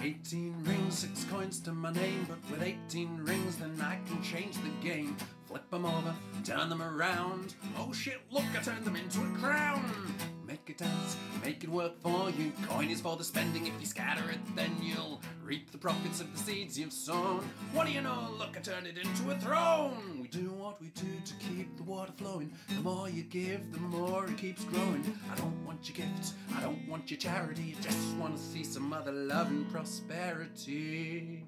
18 rings, 6 coins to my name, but with 18 rings then I can change the game. Flip them over, turn them around. Oh shit, look, I turned them into a crown. Make it dance, make it work for you. Coin is for the spending, if you scatter it then you'll reap the profits of the seeds you've sown. What do you know, look, I turned it into a throne. We do what we do to keep the water flowing. The more you give, the more it keeps growing. I don't want your gifts, I don't want your charity. I just want to see some other love and prosperity.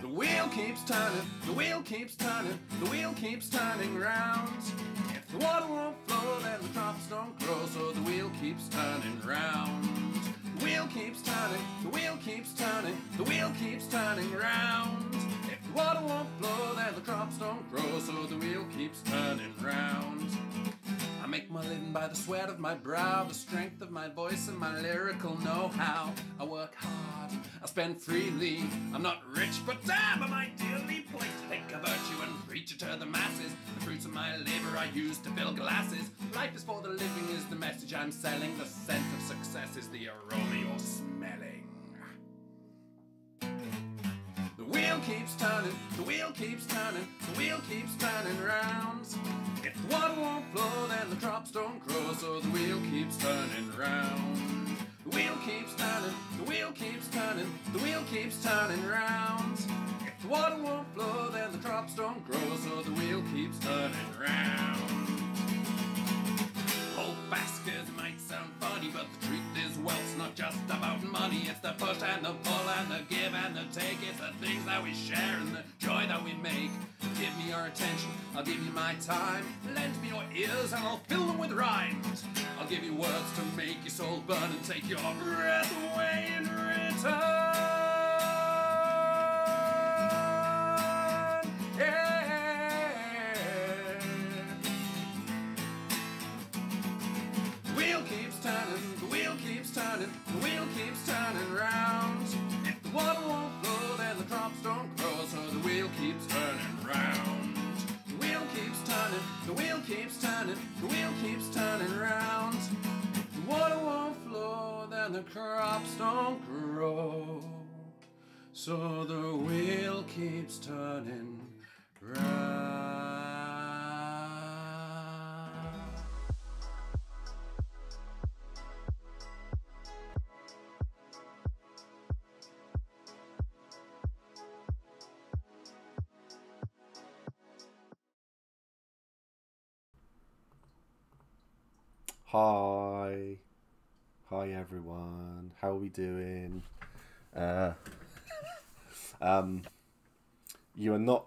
The wheel keeps turning, the wheel keeps turning, the wheel keeps turning round. If the water won't flow, then the crops don't grow, so the wheel keeps turning round. The wheel keeps turning, the wheel keeps turning, the wheel keeps turning round. If the water won't flow, then the crops don't grow, so the wheel keeps turning round. I make my living by the sweat of my brow, the strength of my voice and my lyrical know-how. I work hard, I spend freely. I'm not rich, but damn, am I dearly placed to think of virtue and preach it to the masses. The fruits of my labor I use to fill glasses. Life is for the living is the message I'm selling. The scent of success is the aroma you're smelling. The wheel keeps turning, the wheel keeps turning, the wheel keeps turning round. If the water won't flow, then the crops don't grow, so the wheel keeps turning round. The wheel keeps turning, the wheel keeps turning, the wheel keeps turning round. If the water won't flow, then the crops don't grow, so the wheel keeps turning round. Hold fast, 'cause it might sound funny, but the truth is wealth's not just about money. It's the push and the pull and the give and the take. It's the things that we share and the joy that we make. Give me your attention, I'll give you my time. Lend me your ears and I'll fill them with rhymes. I'll give you words to make your soul burn and take your breath away in return. Yeah. The wheel keeps turning, the wheel keeps turning, the wheel keeps turning round. If the water won't flow, then the crops don't grow, so the wheel keeps turning round. The wheel keeps turning, the wheel keeps turning, the wheel keeps turning round. If the water won't flow, then the crops don't grow, so the wheel keeps turning round. Hi everyone, how are we doing? You are not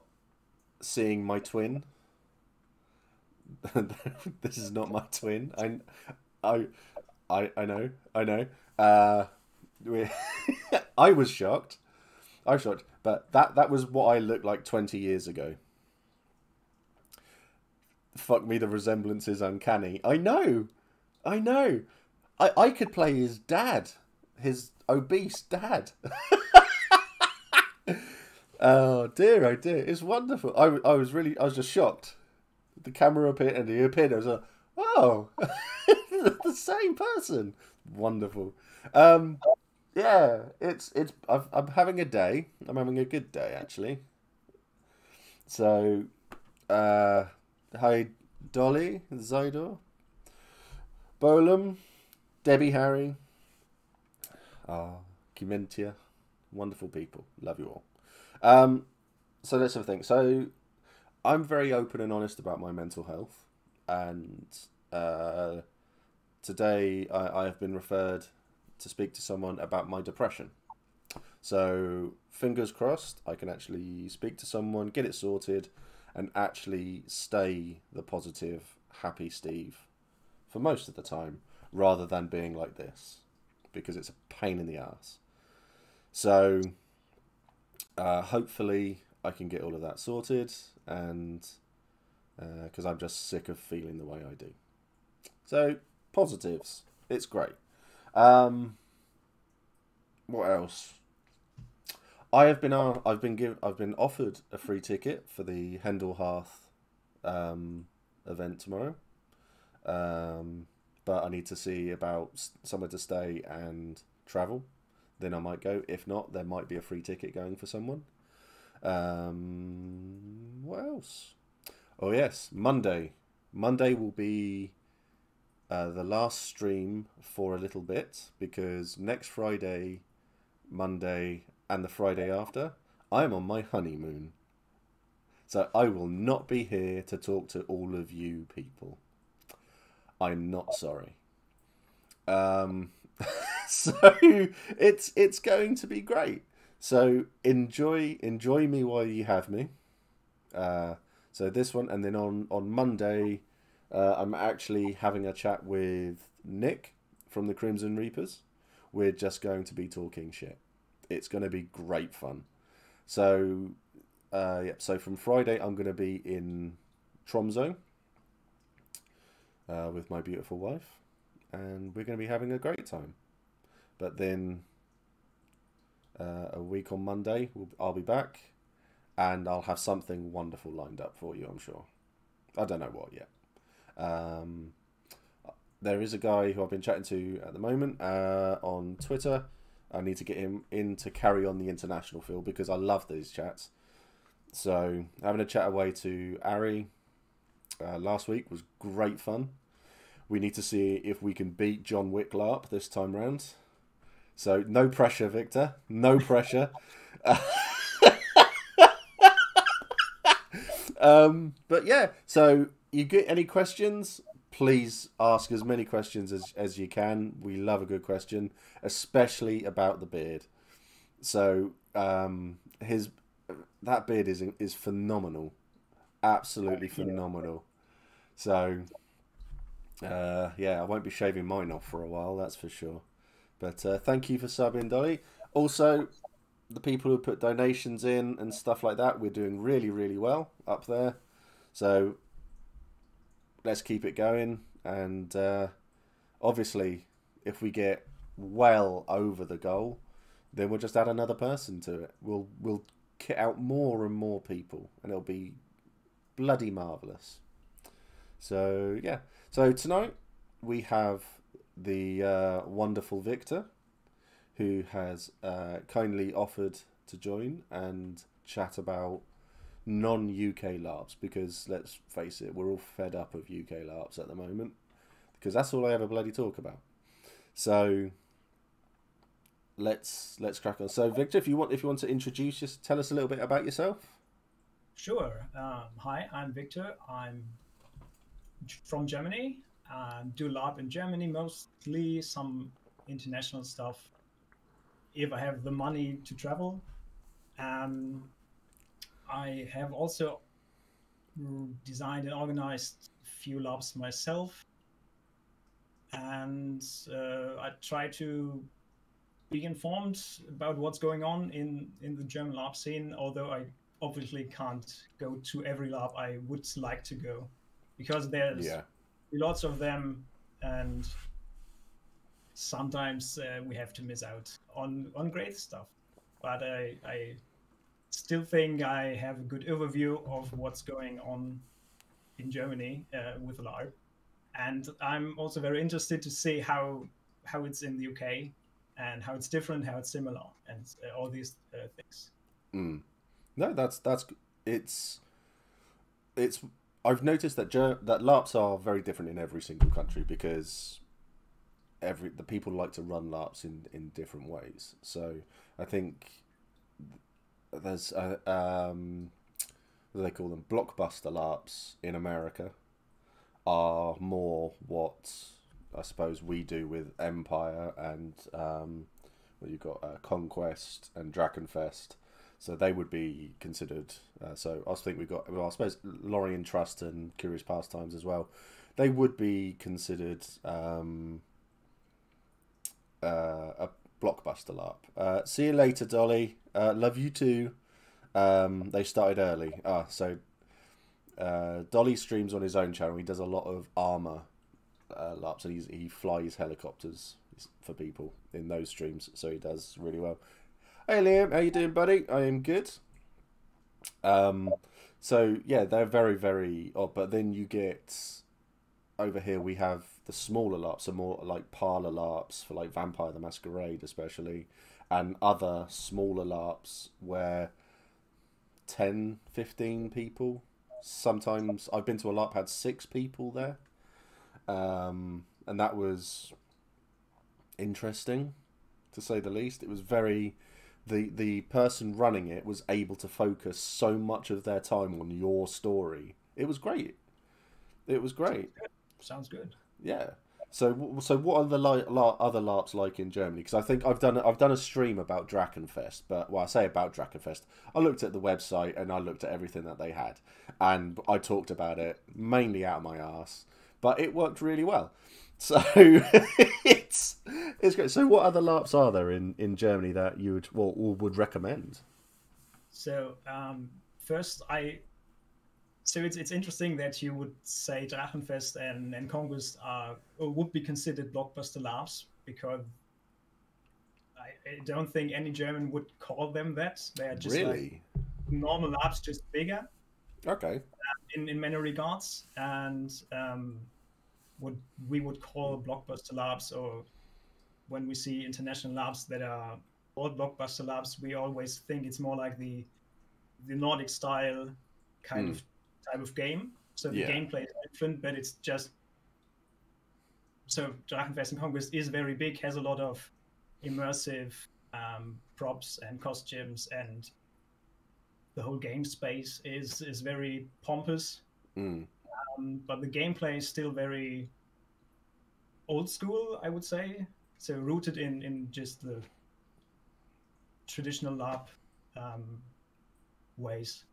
seeing my twin. This is not my twin. I know. I was shocked. But that was what I looked like 20 years ago. Fuck me, the resemblance is uncanny. I know. I could play his dad, his obese dad. Oh dear, it's wonderful. I was just shocked. The camera appeared and he appeared. I was like, oh, the same person. Wonderful. Yeah, I'm having a day. I'm having a good day actually. So, hi Dolly, Zydor, Bolum, Debbie, Harry, Kimentia, wonderful people. Love you all. So let's have a think. So I'm very open and honest about my mental health, and today I have been referred to speak to someone about my depression. So fingers crossed, I can actually speak to someone, get it sorted, and actually stay the positive, happy Steve for most of the time, rather than being like this, because it's a pain in the ass. So hopefully I can get all of that sorted, and because I'm just sick of feeling the way I do. So positives, it's great. What else? I've been offered a free ticket for the Hendel Hearth event tomorrow, but I need to see about somewhere to stay and travel, then I might go. If not, there might be a free ticket going for someone. What else? Oh yes, Monday. Monday will be the last stream for a little bit, because next Friday, Monday, and the Friday after, I'm on my honeymoon. So I will not be here to talk to all of you people. I'm not sorry. So it's going to be great. So enjoy me while you have me. So this one, and then on Monday, I'm actually having a chat with Nick from the Crimson Reapers. We're just going to be talking shit. It's going to be great fun. So, so from Friday, I'm going to be in Tromsø with my beautiful wife, and we're going to be having a great time. But then a week on Monday, I'll be back, and I'll have something wonderful lined up for you, I'm sure. I don't know what yet. There is a guy who I've been chatting to at the moment on Twitter. I need to get him in to carry on the international field, because I love these chats. So having a chat away to Ari last week was great fun. We need to see if we can beat John Wick LARP this time round. So no pressure, Victor. No pressure. But yeah, so you get any questions, please ask as many questions as you can. We love a good question, especially about the beard. So that beard is phenomenal, absolutely phenomenal. So yeah, I won't be shaving mine off for a while, that's for sure. But thank you for subbing, Dolly. Also, the people who put donations in and stuff like that, we're doing really, really well up there. So let's keep it going. And obviously, if we get well over the goal, then we'll just add another person to it. We'll kit out more and more people, and it'll be bloody marvellous. So yeah. So tonight we have the wonderful Viktor, who has kindly offered to join and chat about non-UK LARPs, because let's face it, we're all fed up of UK LARPs at the moment, because that's all I ever bloody talk about. So let's crack on. So Viktor, if you want to introduce, just tell us a little bit about yourself. Sure. Hi, I'm Viktor. I'm from Germany. Do LARP in Germany mostly, some international stuff if I have the money to travel. I have also designed and organized a few LARPs myself, and I try to be informed about what's going on in the German LARP scene, although I obviously can't go to every LARP I would like to go, because there's lots of them, and sometimes we have to miss out on great stuff. But I still think I have a good overview of what's going on in Germany with LARP, and I'm also very interested to see how it's in the UK, and how it's different, how it's similar, and all these things. No, that's it's. I've noticed that that LARPs are very different in every single country, because the people like to run LARPs in different ways. So I think there's what do they call them? Blockbuster LARPs in America are more what I suppose we do with Empire and well, you've got Conquest and Drakenfest. So they would be considered. So I think we've got. Well, I suppose Lorien Trust and Curious Pastimes as well. They would be considered a blockbuster LARP. See you later, Dolly. Love you too. They started early. So Dolly streams on his own channel. He does a lot of armor LARPs, and he flies helicopters for people in those streams. So he does really well. Hey Liam, how you doing, buddy? I am good. So yeah, they're very, very odd. But then you get over here. We have the smaller LARPs are more like parlor LARPs for like Vampire the Masquerade, especially, and other smaller LARPs where 10, 15 people. Sometimes I've been to a LARP had 6 people there, and that was interesting, to say the least. It was very the person running it was able to focus so much of their time on your story. It was great. It was great. Sounds good. Yeah. So what are the other LARPs like in Germany? Because I think I've done a stream about Drachenfest, but I say about Drachenfest. I looked at the website and I looked at everything that they had, and I talked about it mainly out of my arse, but it worked really well. So it's great. So what other LARPs are there in Germany that you would recommend? So first, so it's interesting that you would say Drachenfest and Congress would be considered blockbuster LARPs, because I don't think any German would call them that. They are just Really? like normal LARPs, just bigger. Okay. In many regards, and what we would call blockbuster LARPs, or when we see international LARPs that are all blockbuster LARPs, we always think it's more like the Nordic style kind of type of game. So the gameplay is different, but it's just, so Drachenfest and Congress is very big, has a lot of immersive props and costumes, and the whole game space is very pompous. But the gameplay is still very old school, I would say. So rooted in just the traditional LARP ways.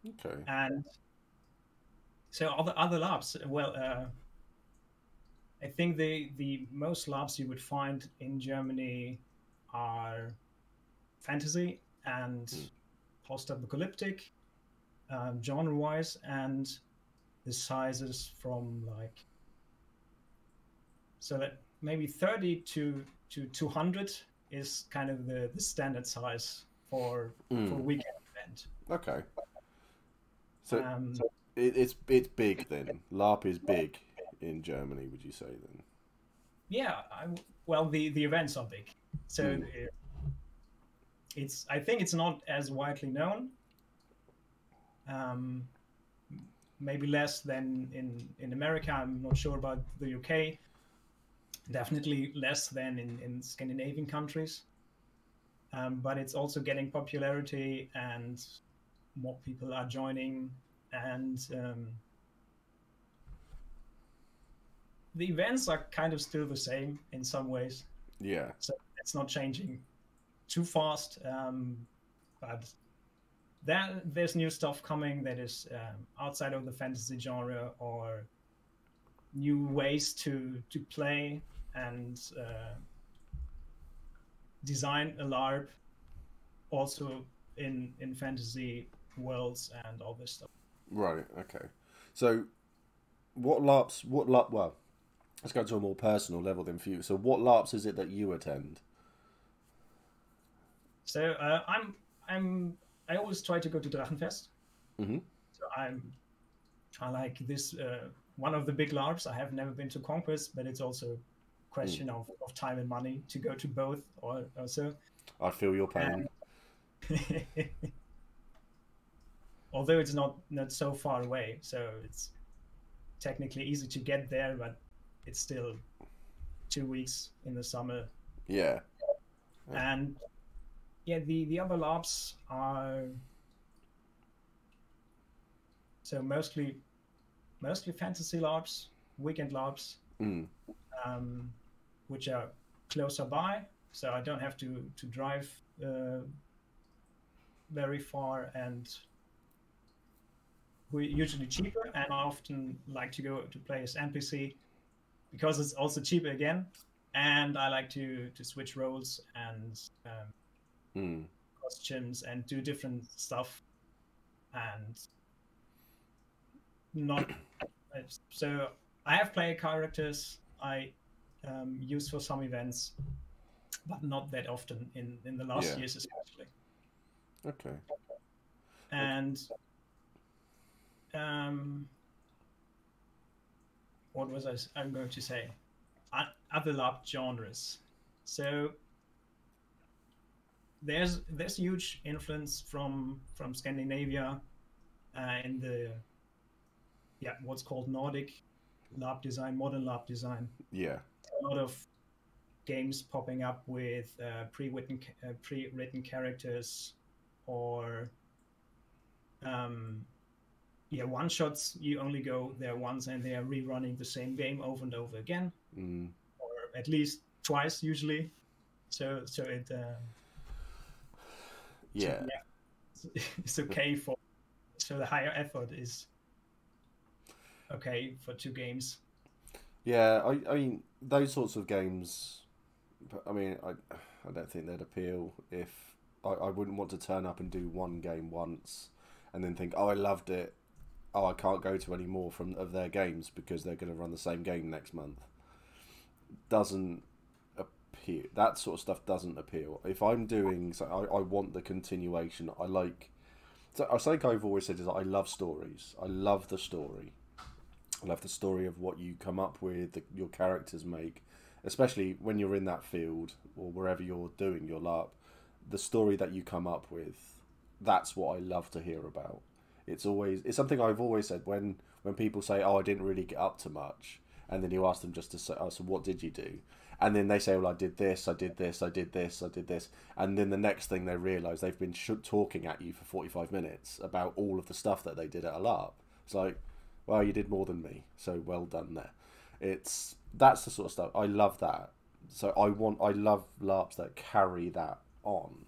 Okay. And so other LARPs, well, I think the most LARPs you would find in Germany are fantasy and post-apocalyptic, genre-wise, and the sizes from like, so that maybe 30 to 200 is kind of the standard size for weekend event. Okay. So it's big then. LARP is big in Germany, would you say then? Yeah, well, the events are big, so I think it's not as widely known. Maybe less than in America. I'm not sure about the UK. Definitely less than in Scandinavian countries. But it's also getting popularity, and more people are joining, and the events are kind of still the same in some ways. Yeah. So it's not changing too fast, but there's new stuff coming that is outside of the fantasy genre, or new ways to play and design a LARP also in fantasy worlds and all this stuff. Right. Okay. So what well, let's go to a more personal level then for you. So what LARPs is it that you attend? So I always try to go to Drachenfest. So I like this one of the big LARPs. I have never been to Conquest, but it's also a question of time and money to go to both or so. I feel your pain. Although it's not so far away, so it's technically easy to get there, but it's still 2 weeks in the summer. Yeah. And yeah, the other LARPs are so mostly fantasy LARPs, weekend LARPs, which are closer by, so I don't have to drive very far, and we're usually cheaper, and I often like to go to play as NPC because it's also cheaper again, and I like to switch roles and costumes and do different stuff, and not so I have player characters I use for some events, but not that often in the last years especially. Okay. And what was I'm going to say? Other LARP genres. So there's huge influence from Scandinavia in the what's called Nordic LARP design, modern LARP design. Yeah. A lot of games popping up with pre-written characters, or one shots. You only go there once and they are rerunning the same game over and over again, or at least twice usually. So it it's okay for, so the higher effort is okay for 2 games. Yeah, I mean those sorts of games. I mean, I don't think they'd appeal if I wouldn't want to turn up and do one game once and then think, oh, I loved it. Oh, I can't go to any more of their games because they're going to run the same game next month. Doesn't appeal. That sort of stuff doesn't appeal. If I'm doing, so I want the continuation. So I think I've always said is I love stories. I love the story. I love the story of what you come up with, your characters make, especially when you're in that field or wherever you're doing your LARP. The story that you come up with, that's what I love to hear about. It's something I've always said when people say, oh, I didn't really get up to much, and then you ask them just to say, oh, so what did you do? And then they say, well, I did this, I did this, I did this, I did this, and then the next thing they realise they've been talking at you for 45 minutes about all of the stuff that they did at a LARP. It's like, well, you did more than me, so well done there. That's the sort of stuff I love. That so I love LARPs that carry that on.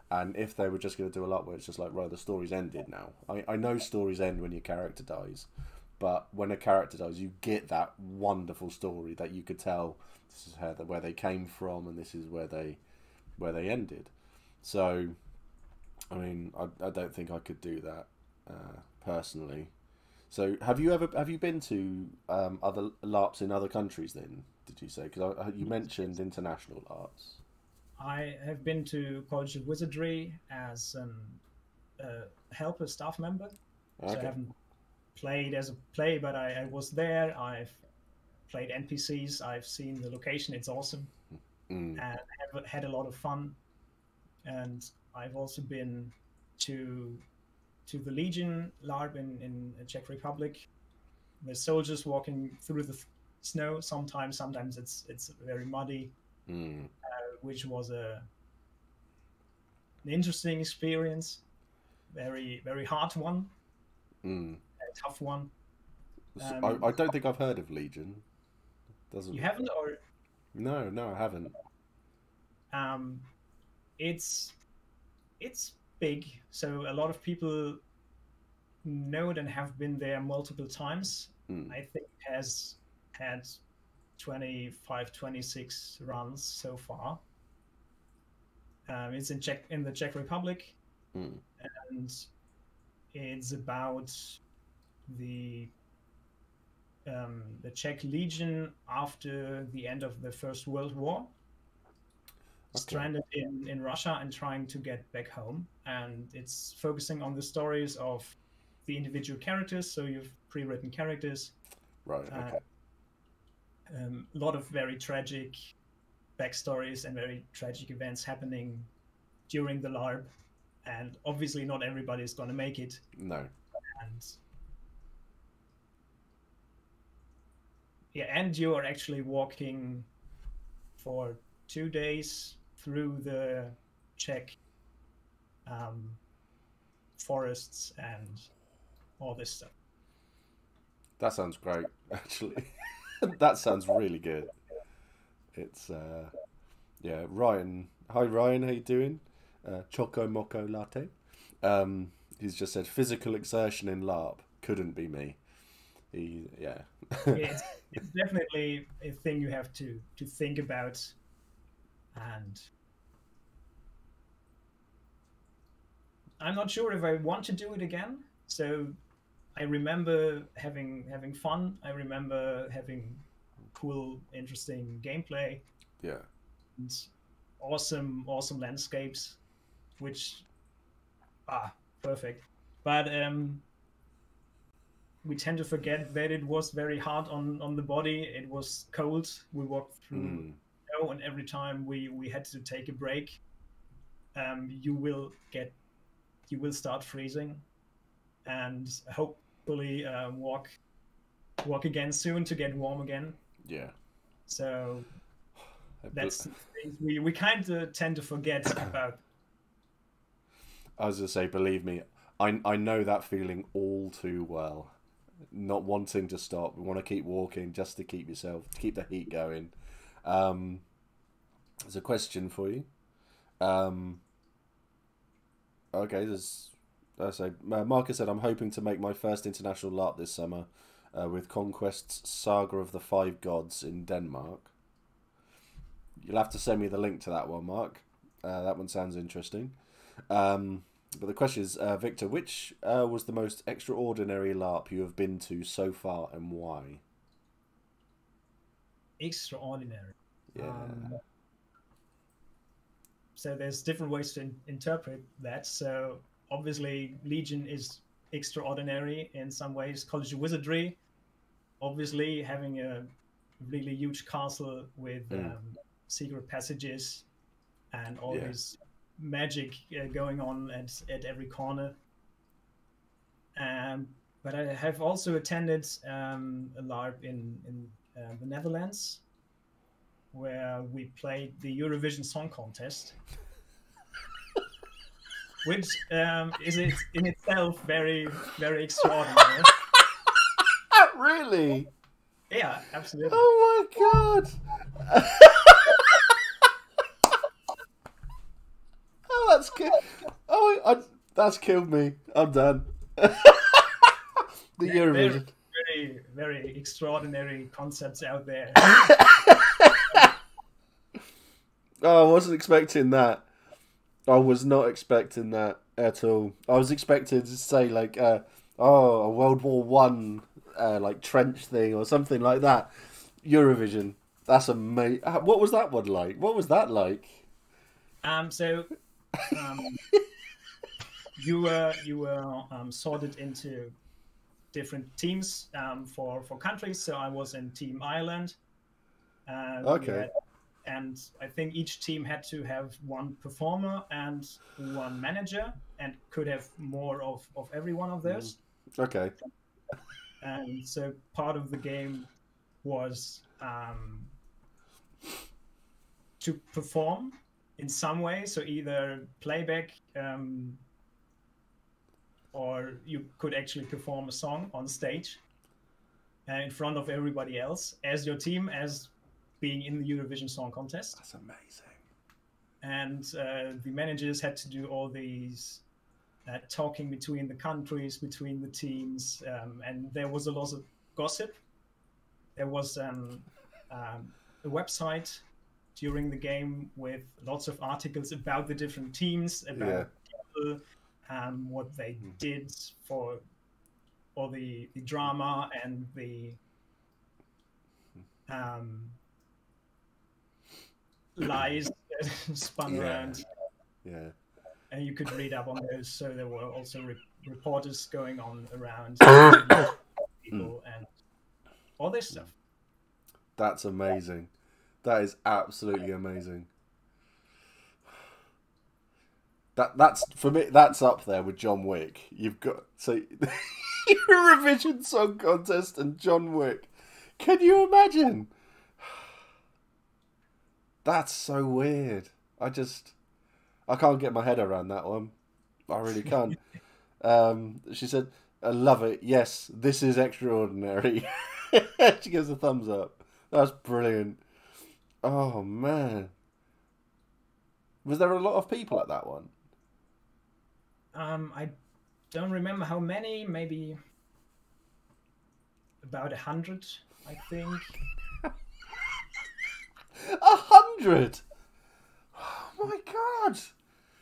And if they were just going to do a LARP where it's just like, right, the story's ended now. I know stories end when your character dies, but when a character dies, you get that wonderful story that you could tell. This is where they came from, and this is where they ended. So, I mean, I don't think I could do that personally. So, have you been to other LARPs in other countries? Then, did you say? Because you mentioned international LARPs. I have been to College of Wizardry as a helper staff member. Okay. So I haven't played as a player, but I was there. I've played NPCs. I've seen the location. It's awesome. And have had a lot of fun. And I've also been to the Legion LARP in the Czech Republic. The soldiers walking through the snow. Sometimes it's very muddy. Which was an interesting experience, very very hard one, a tough one. I don't think I've heard of Legion. Doesn't you haven't, or no, I haven't. It's big, so a lot of people know it and have been there multiple times. I think it has had 25, 26 runs so far. It's in the Czech Republic, and it's about the Czech Legion after the end of the First World War, stranded in Russia and trying to get back home. And it's focusing on the stories of the individual characters. So you've pre-written characters, right? Okay. A lot of very tragic backstories and very tragic events happening during the LARP, and obviously not everybody is going to make it. No. And you are actually walking for 2 days through the Czech forests and all this stuff. That sounds great, actually. That sounds really good. It's Ryan. Hi Ryan, how you doing? Choco Moco Latte. He's just said physical exertion in LARP couldn't be me. It's definitely a thing you have to think about, and I'm not sure if I want to do it again. So I remember having fun. I remember having cool, interesting gameplay. Yeah. And awesome landscapes, which perfect. But we tend to forget that it was very hard on the body. It was cold. We walked through snow, and every time we had to take a break, you will start freezing, and hopefully walk again soon to get warm again. Yeah. So that's the things we kind of tend to forget about. I was going to say, believe me, I know that feeling all too well. Not wanting to stop, we want to keep walking just to keep the heat going. There's a question for you. Okay, Marcus said, I'm hoping to make my first international LARP this summer with Conquest's Saga of the Five Gods in Denmark. You'll have to send me the link to that one, Mark. That one sounds interesting. But the question is, Victor, which was the most extraordinary LARP you have been to so far, and why? Extraordinary. Yeah. So there's different ways to interpret that. So obviously Legion is extraordinary in some ways. College of Wizardry, obviously having a really huge castle with secret passages and all this magic going on at every corner. But I have also attended a LARP in the Netherlands, where we played the Eurovision Song Contest, which is in itself very, very extraordinary. Really? Yeah, absolutely. Oh my god! Oh, that's good. Oh, that's killed me. I'm done. The Eurovision. Very, very extraordinary concepts out there. Oh, I wasn't expecting that. I was not expecting that at all. I was expecting to say like, a World War One, like trench thing or something like that. Eurovision. That's amazing. What was that one like? What was that like? You were sorted into different teams for countries. So I was in Team Ireland. Okay. And I think each team had to have one performer and one manager, and could have more of every one of those. Okay. And so part of the game was to perform in some way. So either playback, or you could actually perform a song on stage in front of everybody else as your team, as being in the Eurovision Song Contest. That's amazing. And the managers had to do all these talking between the countries, between the teams, and there was a lot of gossip. There was a website during the game with lots of articles about the different teams, about people, what they did for all the drama and the lies spun around. Yeah. And you could read up on those. So there were also reporters going on around people and all this stuff. That's amazing. That is absolutely amazing. That's for me. That's up there with John Wick. You've got Eurovision Song Contest and John Wick. Can you imagine? That's so weird. I can't get my head around that one. I really can't. She said, I love it. Yes, this is extraordinary. She gives a thumbs up. That's brilliant. Oh, man. Was there a lot of people at that one? I don't remember how many. Maybe about 100, I think. 100? Oh my god!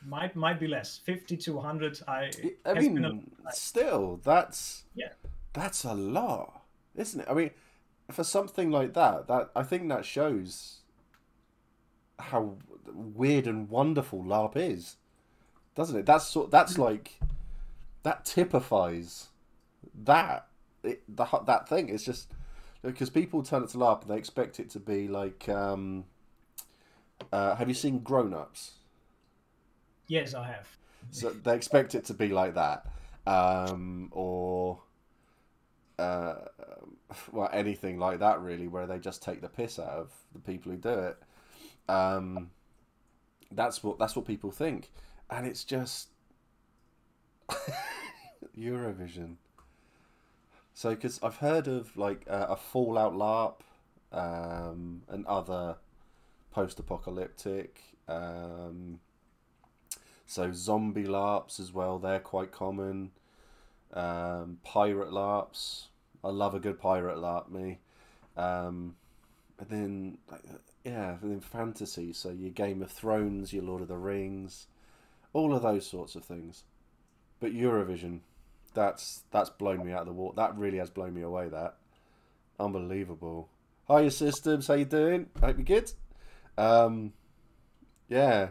Might be less. 50 to 100. I mean, still, that's a lot, isn't it? I mean, for something like that I think that shows how weird and wonderful LARP is, doesn't it? That's like, that typifies that that thing. It's just because people turn it to LARP and they expect it to be like. Have you seen Grown Ups? Yes, I have. So they expect it to be like that, or well, anything like that really, where they just take the piss out of the people who do it. That's what people think, and it's just Eurovision. So, because I've heard of like a Fallout LARP, and other post-apocalyptic, so zombie LARPs as well. They're quite common. Pirate LARPs. I love a good pirate LARP, me. And then, and then fantasy. So your Game of Thrones, your Lord of the Rings, all of those sorts of things. But Eurovision, that's blown me out of the water. That really has blown me away. That unbelievable. Hiya, Systems. How you doing? Hope you're good. Yeah.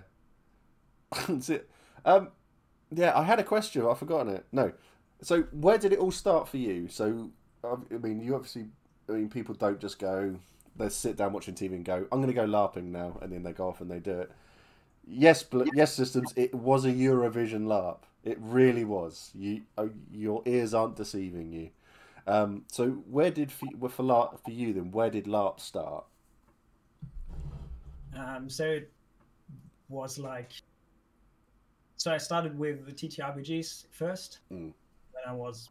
That's it. Yeah, I had a question, but I've forgotten it. No. So, where did it all start for you? So, I mean, you obviously, people don't just go, they sit down watching TV and go, I'm going to go LARPing now, and then they go off and they do it. Yes, Systems, it was a Eurovision LARP. It really was. Your ears aren't deceiving you. So, where did, for you then, where did LARP start? So it was like, so I started with the TTRPGs first when I was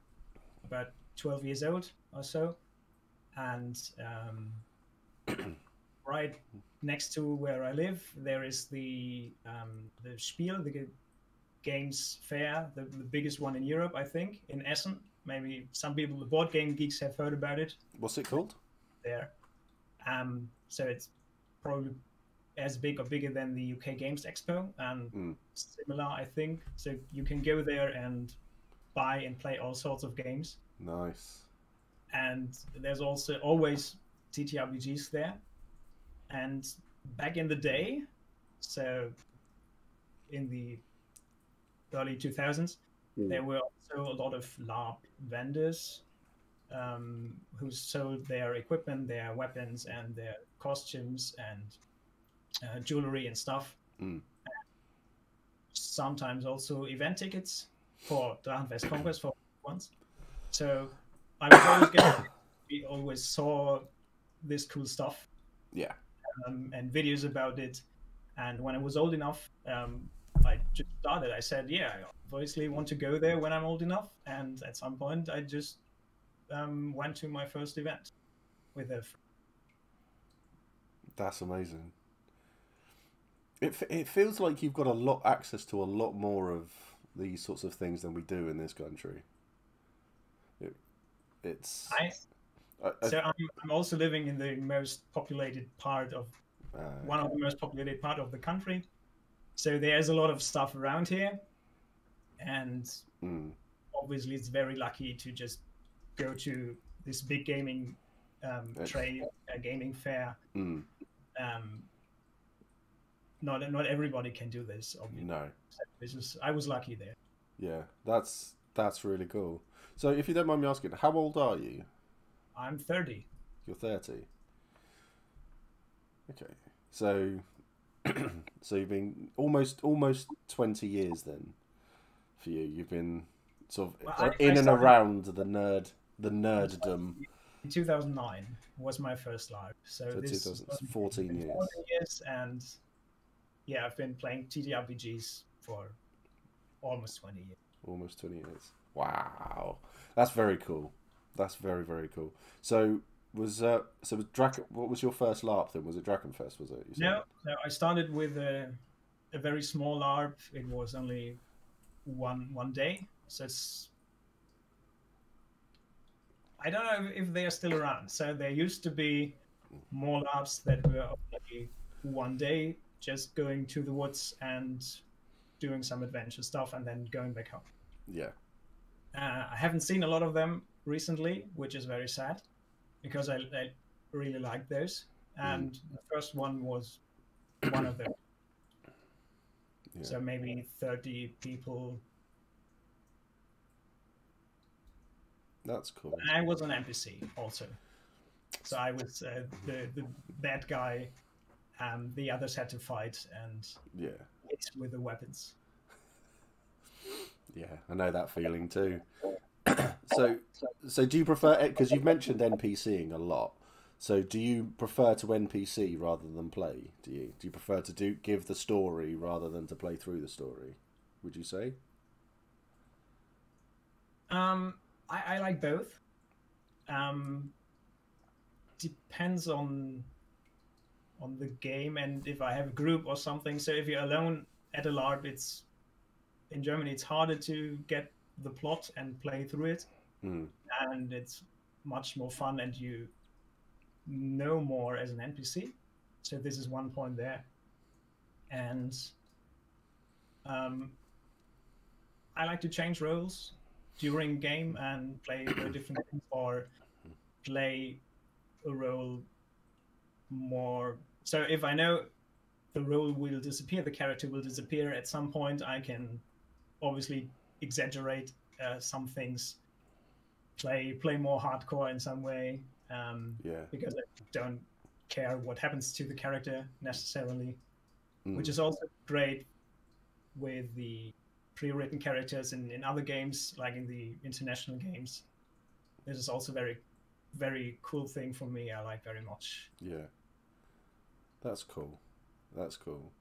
about 12 years old or so, and right next to where I live there is the Spiel, the games fair, the biggest one in Europe, I think, in Essen. Maybe some people, the board game geeks, have heard about it. What's it called? There. So it's probably as big or bigger than the UK Games Expo, and similar, I think. So you can go there and buy and play all sorts of games. Nice. And there's also always TTRPGs there. And back in the day, so in the early 2000s, there were also a lot of LARP vendors who sold their equipment, their weapons, and their costumes and jewelry and stuff. Sometimes also event tickets for Drachenfest Conquest for once. So I was always we always saw this cool stuff. Yeah. And videos about it. And when I was old enough, I just started. I said, yeah, I obviously want to go there when I'm old enough. And at some point, I just went to my first event with a friend. That's amazing. It feels like you've got access to a lot more of these sorts of things than we do in this country. So I'm also living in the most populated part of one of the most populated part of the country. So there's a lot of stuff around here, and obviously it's very lucky to just go to this big gaming trade, gaming fair. Not everybody can do this, obviously. No. I was lucky there. Yeah, that's really cool. So if you don't mind me asking, how old are you? I'm 30. You're 30. Okay. So so you've been almost 20 years then for you. You've been sort of in and around the nerddom. In 2009 was my first LARP. So this 14 years. 14 years, and yeah, I've been playing TTRPGs for almost 20 years. Almost 20 years. Wow. That's very cool. That's very, very cool. So what was your first LARP then? Was it Drachenfest, was it? No, I started with a very small LARP. It was only one day. So I don't know if they are still around. So there used to be more LARPs that were only one day, just going to the woods and doing some adventure stuff and then going back home. Yeah. I haven't seen a lot of them recently, which is very sad, because I really like those. And the first one was one of them. Yeah. So maybe 30 people. That's cool. I was an NPC also, so I was the bad guy. The others had to fight and hit with the weapons. Yeah, I know that feeling too. So do you prefer it? Because you've mentioned NPCing a lot. So do you prefer to NPC rather than play? Do you prefer to give the story rather than to play through the story? Would you say? I like both. Depends on the game and if I have a group or something. So if you're alone at a LARP, in Germany it's harder to get the plot and play through it, and it's much more fun and you know more as an NPC. So this is one point there. And I like to change roles during game and play a different things or play a role more. So if I know the role will disappear, the character will disappear at some point, I can obviously exaggerate some things, play more hardcore in some way, because I don't care what happens to the character necessarily, which is also great with the pre-written characters in other games, like in the international games. This is also very, very cool thing for me. I like very much. Yeah, that's cool. That's cool.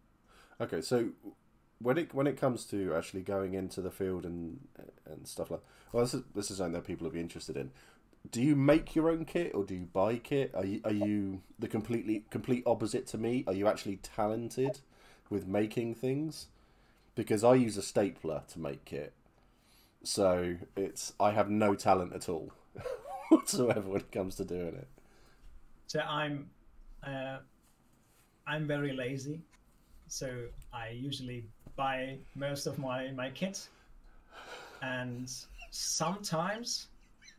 Okay, so when it comes to actually going into the field and stuff like, well, this is something that people will be interested in. Do you make your own kit or do you buy kit? Are you the complete opposite to me? Are you actually talented with making things? Because I use a stapler to make kit, so I have no talent at all whatsoever when it comes to doing it. So I'm very lazy, so I usually buy most of my kit, and sometimes,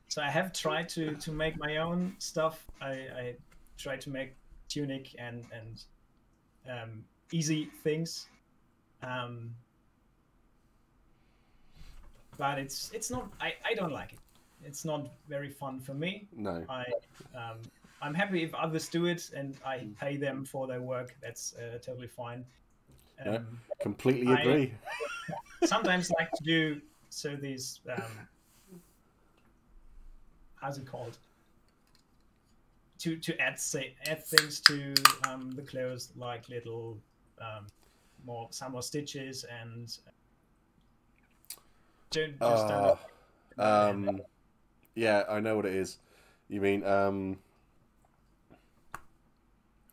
so I have tried to make my own stuff. I try to make tunic and easy things. But it's not. I don't like it. It's not very fun for me. No. I'm happy if others do it and I pay them for their work. That's totally fine. No, completely agree. I sometimes like to do these. How's it called? To add things to the clothes, like little some more stitches and. Yeah, I know what it is. You mean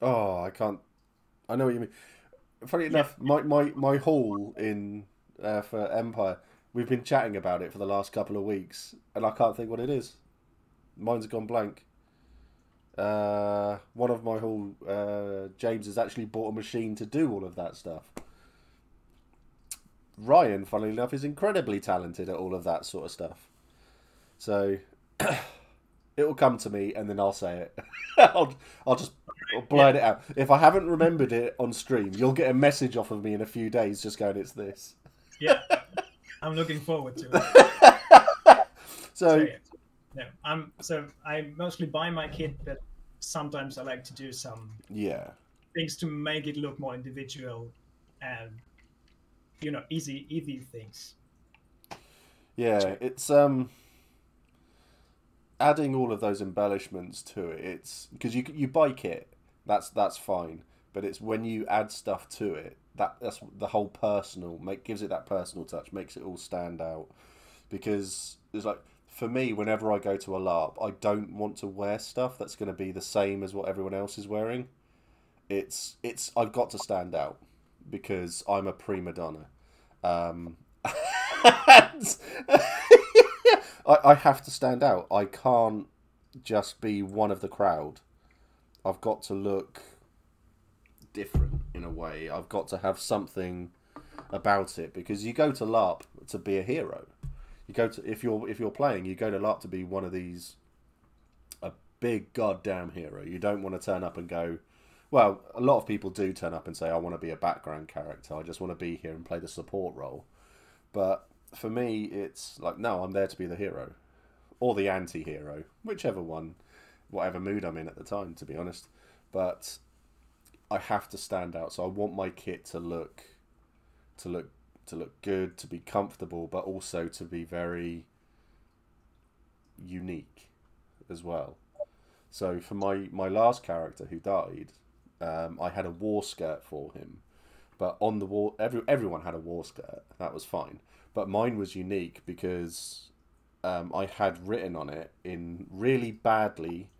I can't. I know what you mean. Funny enough, my haul in for Empire, we've been chatting about it for the last couple of weeks, and I can't think what it is. Mine's gone blank. One of my haul, James has actually bought a machine to do all of that stuff. Ryan, funnily enough, is incredibly talented at all of that sort of stuff. So it will come to me, and then I'll say it. I'll just blurt it out. If I haven't remembered it on stream, you'll get a message off of me in a few days, just going, "It's this." Yeah, I'm looking forward to it. So I mostly buy my kit, but sometimes I like to do some things to make it look more individual and easy things. Yeah, it's adding all of those embellishments to it. It's because you buy kit, that's fine, but it's when you add stuff to it that's the whole gives it that personal touch, makes it all stand out. Because it's like, for me, whenever I go to a LARP, I don't want to wear stuff that's going to be the same as what everyone else is wearing. I've got to stand out because I'm a prima donna. I have to stand out. I can't just be one of the crowd. I've got to look different in a way. I've got to have something about it, because you go to LARP to be a hero. You go to if you're playing, you go to LARP to be one of these, a big goddamn hero. You don't want to turn up and go, well, a lot of people do turn up and say, I want to be a background character. I just want to be here and play the support role. But for me, it's like, no, I'm there to be the hero. or the anti-hero, whichever one, whatever mood I'm in at the time, to be honest. But I have to stand out, so I want my kit to look good, to be comfortable, but also to be very unique as well. So for my last character who died, I had a war skirt for him, but on the war, everyone had a war skirt. That was fine, but mine was unique because I had written on it in really badly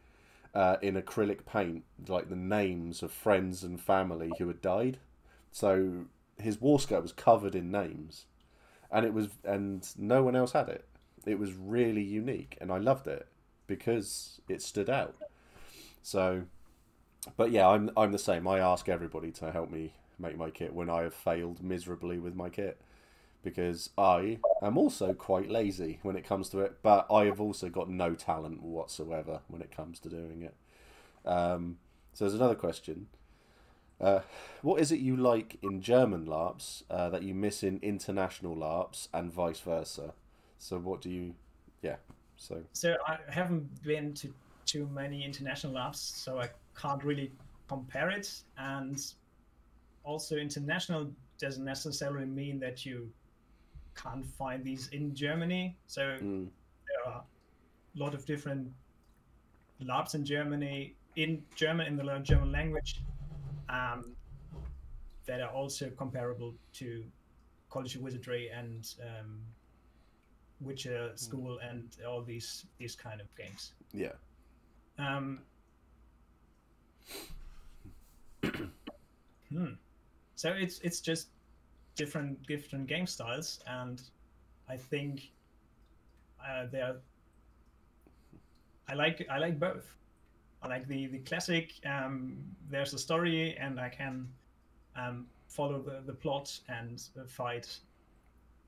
in acrylic paint, like the names of friends and family who had died. So his war skirt was covered in names, and no one else had it. It was really unique, and I loved it because it stood out. So, but yeah, I'm the same. I ask everybody to help me make my kit when I have failed miserably with my kit, because I am also quite lazy when it comes to it, but I have also got no talent whatsoever when it comes to doing it. So there's another question. What is it you like in German LARPs that you miss in international LARPs, and vice versa? So what do you... Yeah, so... So I haven't been to too many international LARPs, so I can't really compare it. And also international doesn't necessarily mean that you can't find these in Germany. So there are a lot of different LARPs in Germany, in German, in the German language, that are also comparable to College of Wizardry and Witcher School and all these kind of games. Yeah. So it's just different game styles, and I think I like both. I like the classic. There's a story, and I can follow the plot and fight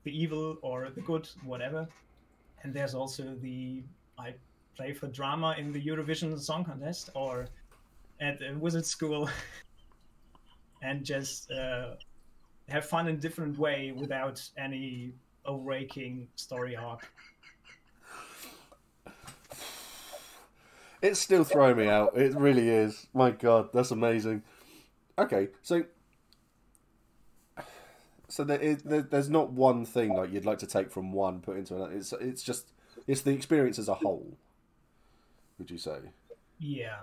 the evil or the good, whatever. And there's also I play for drama in the Eurovision Song Contest or at a wizard school and just have fun in a different way without any overraking story arc. It's still throwing me out. It really is. My God, that's amazing. Okay, so there's not one thing like you'd like to take from one put into another. It's the experience as a whole. Would you say? Yeah.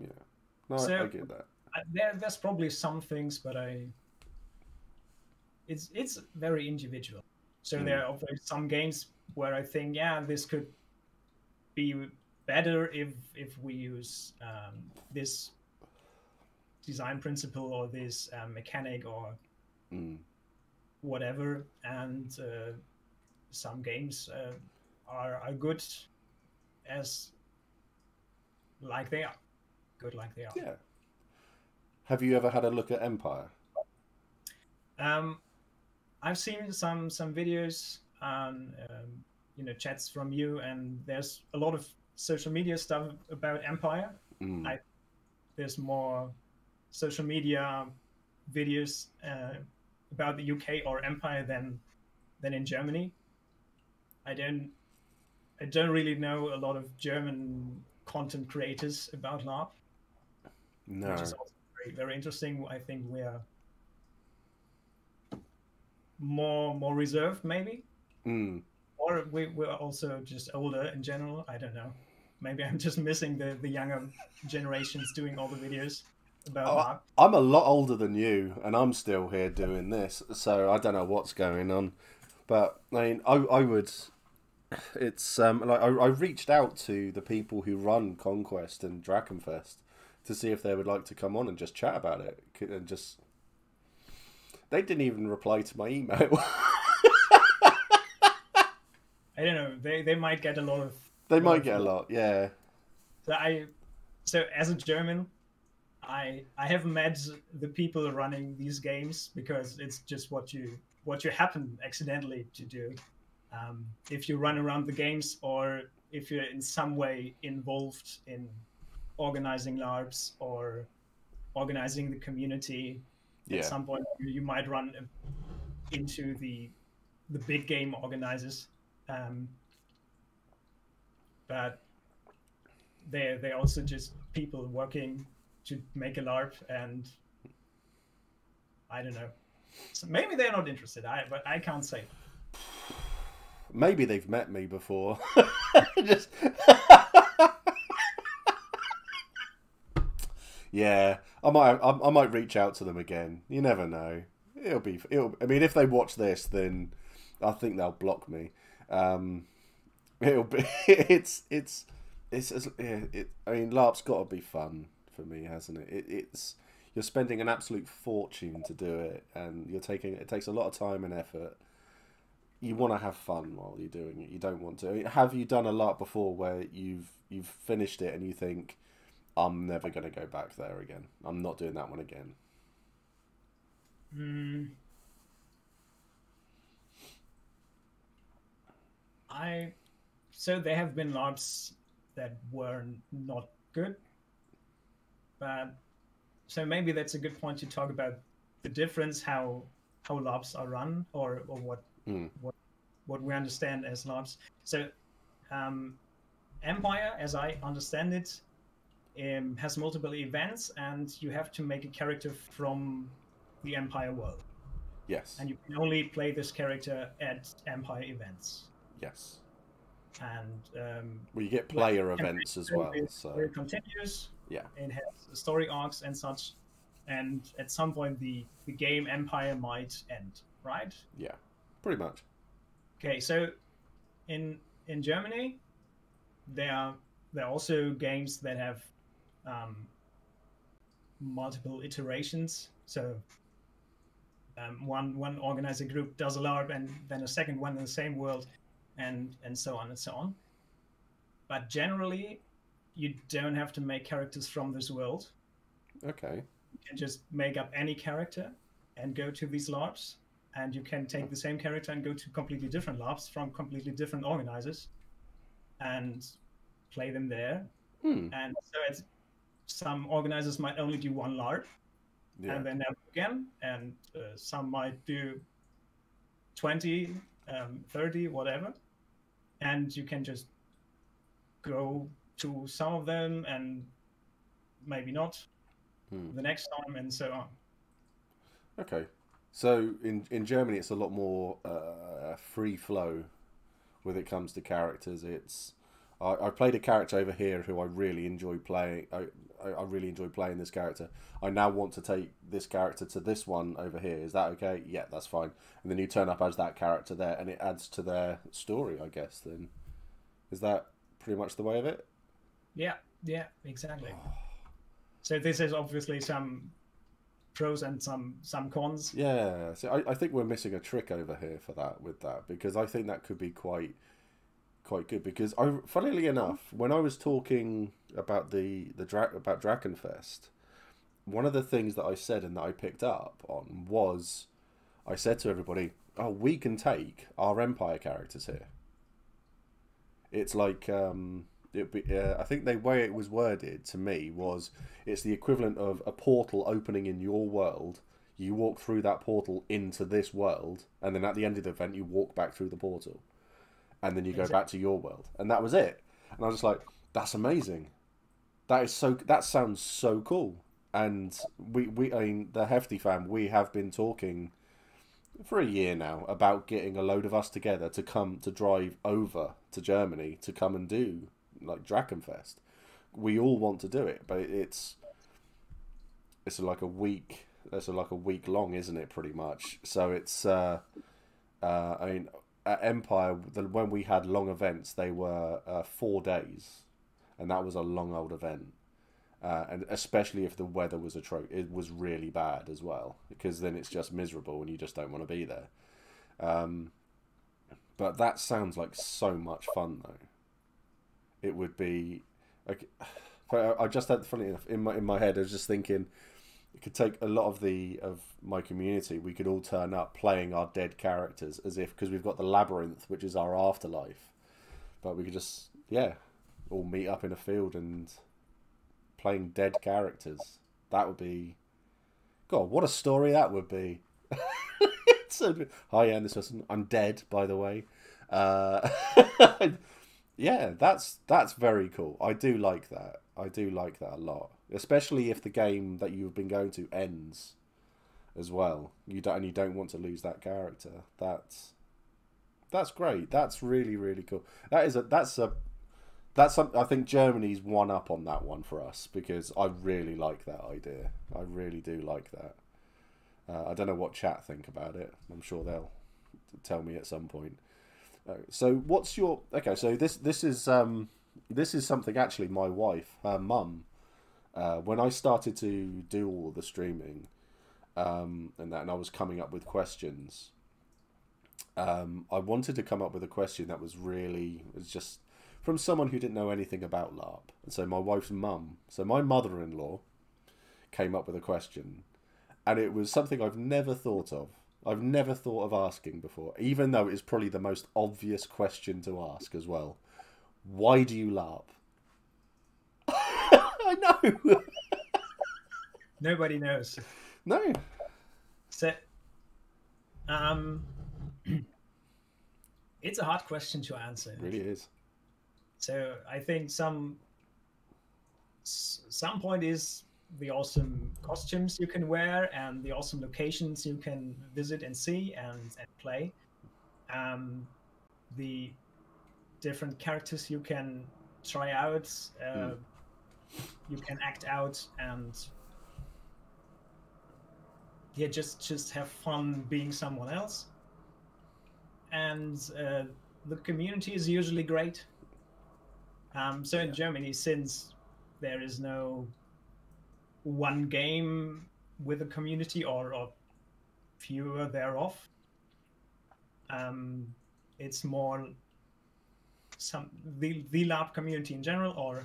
Yeah. No, so I get that. There's probably some things, but it's very individual. So there are some games where I think, yeah, this could be better if we use this design principle or this mechanic or whatever. And some games are good as like they are. Good like they are. Yeah. Have you ever had a look at Empire? I've seen some videos on chats from you, and there's a lot of social media stuff about Empire. There's more social media videos about the UK or Empire than in Germany. I don't really know a lot of German content creators about LARP. No. Which is also very, very interesting. I think we're more reserved, maybe. Or we're also just older in general. I don't know. Maybe I'm just missing the younger generations doing all the videos about LARP. I'm a lot older than you, and I'm still here doing this, so I don't know what's going on. But I mean, I would. It's like I reached out to the people who run Conquest and Drakenfest to see if they would like to come on and just chat about it, and just they didn't even reply to my email. I don't know. They might get a lot of. They might get a lot, yeah. So as a German, I have met the people running these games because it's just what you happen accidentally to do. If you run around the games or if you're in some way involved in organizing LARPs or organizing the community, at some point you might run into the big game organizers. but they're also just people working to make a LARP, and I don't know. So maybe they're not interested. But I can't say. Maybe they've met me before. Just yeah, I might reach out to them again. You never know. I mean, if they watch this, then I think they'll block me. It'll be I mean, LARP's got to be fun for me, hasn't it? It's you're spending an absolute fortune to do it, and it takes a lot of time and effort. You want to have fun while you're doing it. You don't want to. Have you done a LARP before where you've finished it and you think, I'm never going to go back there again. I'm not doing that one again. So there have been LARPs that were not good, but so maybe that's a good point to talk about the difference, how LARPs are run, or what we understand as LARPs. So Empire, as I understand it, has multiple events, and you have to make a character from the Empire world. Yes. And you can only play this character at Empire events. Yes. And well, you get player events as well. So it continues. Yeah. It has story arcs and such. And at some point, the game Empire might end, right? Yeah, pretty much. Okay, so in Germany, there are also games that have multiple iterations. So one organizer group does a LARP, and then a second one in the same world, and so on and so on. But generally, you don't have to make characters from this world. Okay. You can just make up any character and go to these LARPs, and you can take the same character and go to completely different LARPs from completely different organizers and play them there. And so some organizers might only do one LARP, and then never again, and some might do 20, 30, whatever, and you can just go to some of them and maybe not the next time, and so on. Okay, so in Germany it's a lot more free flow when it comes to characters. I played a character over here who I really enjoy playing. I really enjoy playing this character. I now want to take this character to this one over here. Is that okay? Yeah, that's fine. And then you turn up as that character there, and it adds to their story, I guess. Then is that pretty much the way of it? Yeah, exactly. So this is obviously some pros and some cons. Yeah, so I think we're missing a trick over here with that, because I think that could be quite good, because funnily enough, when I was talking about about Drakenfest, one of the things that I said and that I picked up on was, I said to everybody, "Oh, we can take our Empire characters here." It's like I think the way it was worded to me was, it's the equivalent of a portal opening in your world. You walk through that portal into this world, and then at the end of the event, you walk back through the portal. And then you go back to your world, and that was it. And I was just like, "That's amazing. That sounds so cool." And I mean, the Hefty fam, we have been talking for a year now about getting a load of us together to drive over to Germany to come and do like Drakenfest. We all want to do it, but it's like a week. It's like a week long, isn't it? Pretty much. So it's I mean. At Empire, when we had long events, they were 4 days, and that was a long old event. And especially if the weather was it was really bad as well, because then it's just miserable and you just don't want to be there. But that sounds like so much fun, though. It would be like, I just had, funny enough, in my head, I was just thinking, it could take a lot of my community. We could all turn up playing our dead characters, because we've got the labyrinth, which is our afterlife. But we could just all meet up in a field and playing dead characters. That would be, God, what a story that would be. Hi, Ian, this person. I'm dead, by the way. Yeah, that's very cool. I do like that. I do like that a lot, especially if the game that you've been going to ends as well. You don't want to lose that character. That's great. That's really really cool. That's some, I think Germany's one up on that one for us because I really like that idea. I really do like that. I don't know what chat think about it. I'm sure they'll tell me at some point. So what's your okay? So this is something actually my wife, her mum, when I started to do all the streaming, and I was coming up with questions. I wanted to come up with a question that was just from someone who didn't know anything about LARP. And so my wife's mum, so my mother-in-law, came up with a question, and it was something I've never thought of. I've never thought of asking before, even though it's probably the most obvious question to ask as well. Why do you LARP? I know. Nobody knows. No. So, it's a hard question to answer. It really is. So I think some point is the awesome costumes you can wear and the awesome locations you can visit and see and play. The different characters you can try out, you can act out, and yeah, just have fun being someone else. And the community is usually great. So in Germany, since there is no one game with a community or fewer thereof, it's more the LARP community in general, or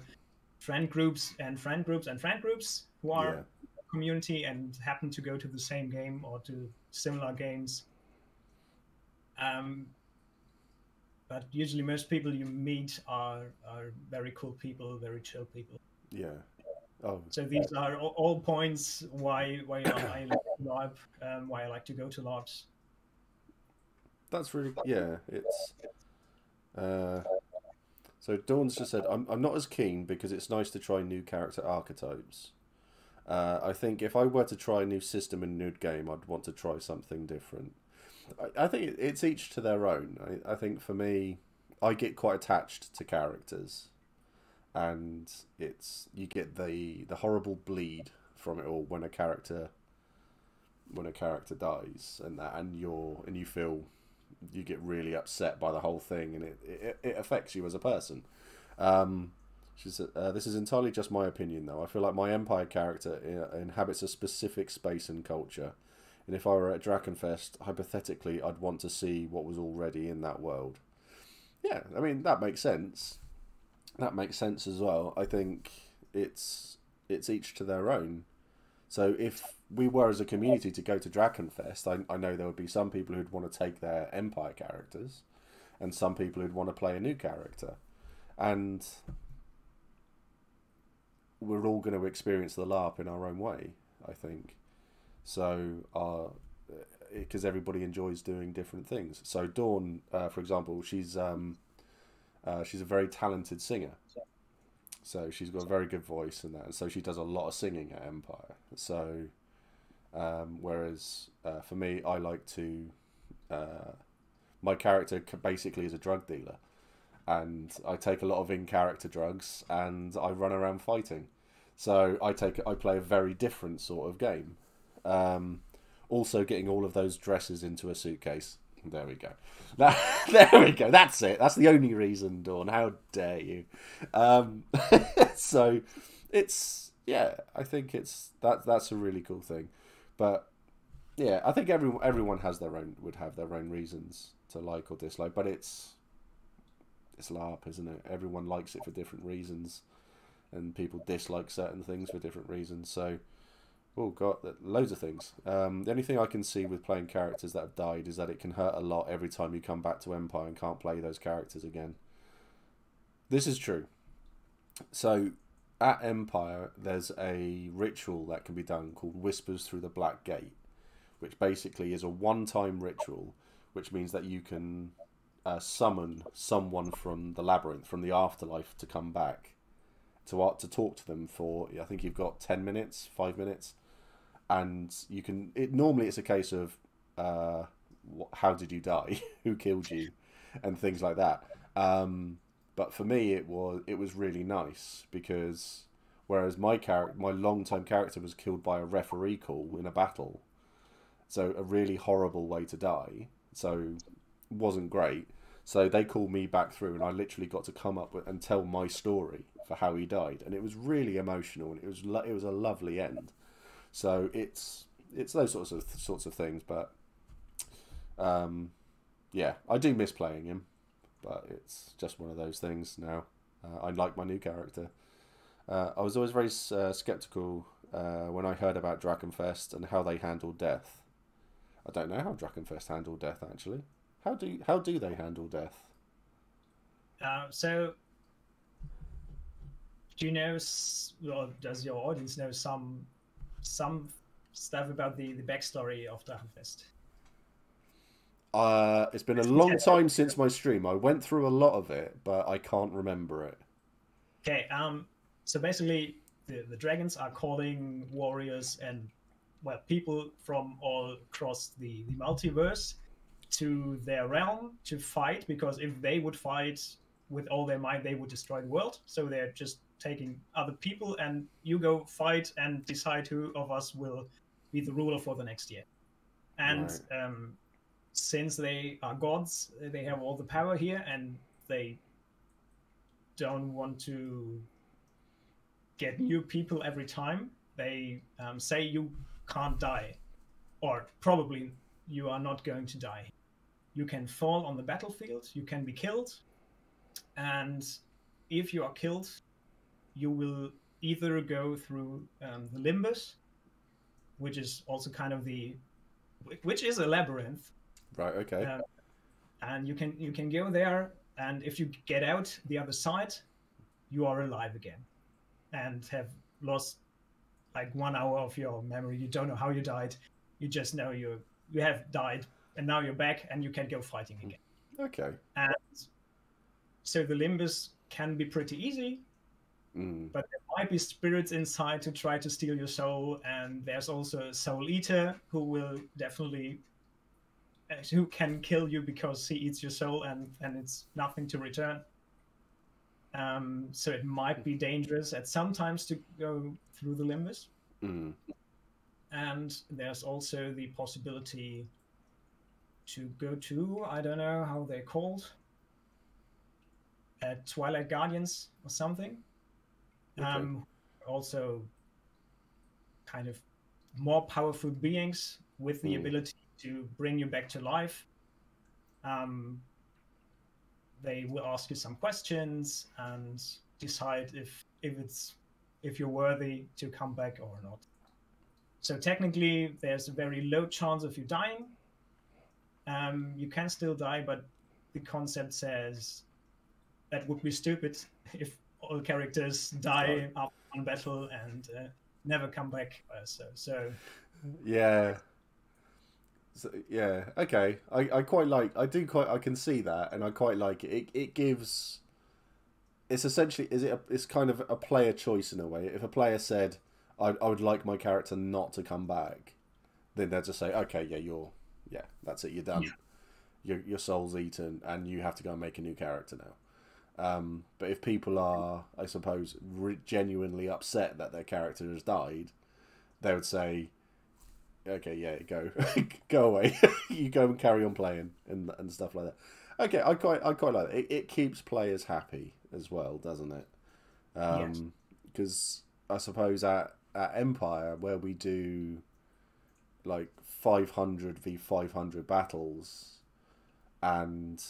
friend groups and friend groups and friend groups who are community and happen to go to the same game or to similar games. But usually most people you meet are very cool people, very chill people. Yeah. Oh. So these are all points why I like LARP, why I like to go to LARPs. That's really it's. So Dawn's just said, I'm not as keen because it's nice to try new character archetypes. I think if I were to try a new system in a new game, I'd want to try something different. I think it's each to their own. I think for me, I get quite attached to characters, and you get the horrible bleed from it all when a character dies, and you feel you get really upset by the whole thing, and it affects you as a person. She said, this is entirely just my opinion, though. I feel like my Empire character inhabits a specific space and culture. And if I were at Drakenfest, hypothetically, I'd want to see what was already in that world. Yeah, I mean, that makes sense. That makes sense as well. I think it's each to their own. So if we were as a community to go to Drakenfest, I know there would be some people who'd want to take their Empire characters and some people who'd want to play a new character. And we're all going to experience the LARP in our own way, I think. So, because everybody enjoys doing different things. So Dawn, for example, she's a very talented singer. So she's got a very good voice and that. And so she does a lot of singing at Empire. So, whereas for me, I like to, my character basically is a drug dealer. And I take a lot of in-character drugs and I run around fighting. So I play a very different sort of game. Also getting all of those dresses into a suitcase. There we go. There we go. That's it. That's the only reason, Dawn. How dare you? So it's I think that's a really cool thing. But yeah, I think everyone would have their own reasons to like or dislike. But it's LARP, isn't it? Everyone likes it for different reasons, and people dislike certain things for different reasons. So. Oh god, loads of things. The only thing I can see with playing characters that have died is that it can hurt a lot every time you come back to Empire and can't play those characters again. This is true. So, at Empire, there's a ritual that can be done called Whispers Through the Black Gate, which basically is a one-time ritual, which means that you can summon someone from the labyrinth, from the afterlife, to come back to talk to them for, I think you've got 10 minutes, 5 minutes, and you can. Normally it's a case of how did you die, who killed you, and things like that. But for me, it was really nice because whereas my long-term character was killed by a referee call in a battle, so a really horrible way to die. So wasn't great. So they called me back through, and I literally got to come up with and tell my story for how he died, and it was really emotional, and it was a lovely end. So it's those sorts of things, but yeah, I do miss playing him, but it's just one of those things now. I like my new character. I was always very skeptical when I heard about Drakenfest and how they handled death. I don't know how Drakenfest handled death actually. How do they handle death? So, do you know, or does your audience know some stuff about the backstory of Drachenfest? It's been a long time since my stream. I went through a lot of it, but I can't remember it. Okay, so basically the dragons are calling warriors and, well, people from all across the multiverse to their realm to fight, because if they would fight with all their might, they would destroy the world. So they're just taking other people, and you go fight and decide who of us will be the ruler for the next year. And right. Since they are gods, they have all the power here, and they don't want to get new people every time. They say you can't die, or probably you are not going to die. You can fall on the battlefield, you can be killed, and if you are killed, you will either go through the limbus, which is also kind of which is a labyrinth. Right. Okay. And you can go there, and if you get out the other side, you are alive again, and have lost like 1 hour of your memory. You don't know how you died. You just know you have died, and now you're back, and you can go fighting again. Okay. And so the limbus can be pretty easy, but there might be spirits inside to try to steal your soul, and there's also a soul eater who will definitely who can kill you because he eats your soul, and it's nothing to return. So it might be dangerous at some times to go through the limbus. And there's also the possibility to go to, I don't know how they're called, Twilight Guardians or something. Okay. Also kind of more powerful beings with the ability to bring you back to life. They will ask you some questions and decide if you're worthy to come back or not. So technically, there's a very low chance of you dying. You can still die, but the concept says that would be stupid if all characters die after one battle and never come back. Yeah. So, yeah. Okay. I quite like. I can see that, and I quite like it. It gives. It's essentially. It's kind of a player choice in a way. If a player said, I would like my character not to come back, then they'll just say, okay, yeah, that's it, you're done. Yeah. Your soul's eaten, and you have to go and make a new character now. But if people are, I suppose, genuinely upset that their character has died, they would say, okay, yeah, go away. You go and carry on playing and stuff like that. Okay, I quite like it. It keeps players happy as well, doesn't it? Because I suppose at Empire, where we do like 500 v 500 battles, and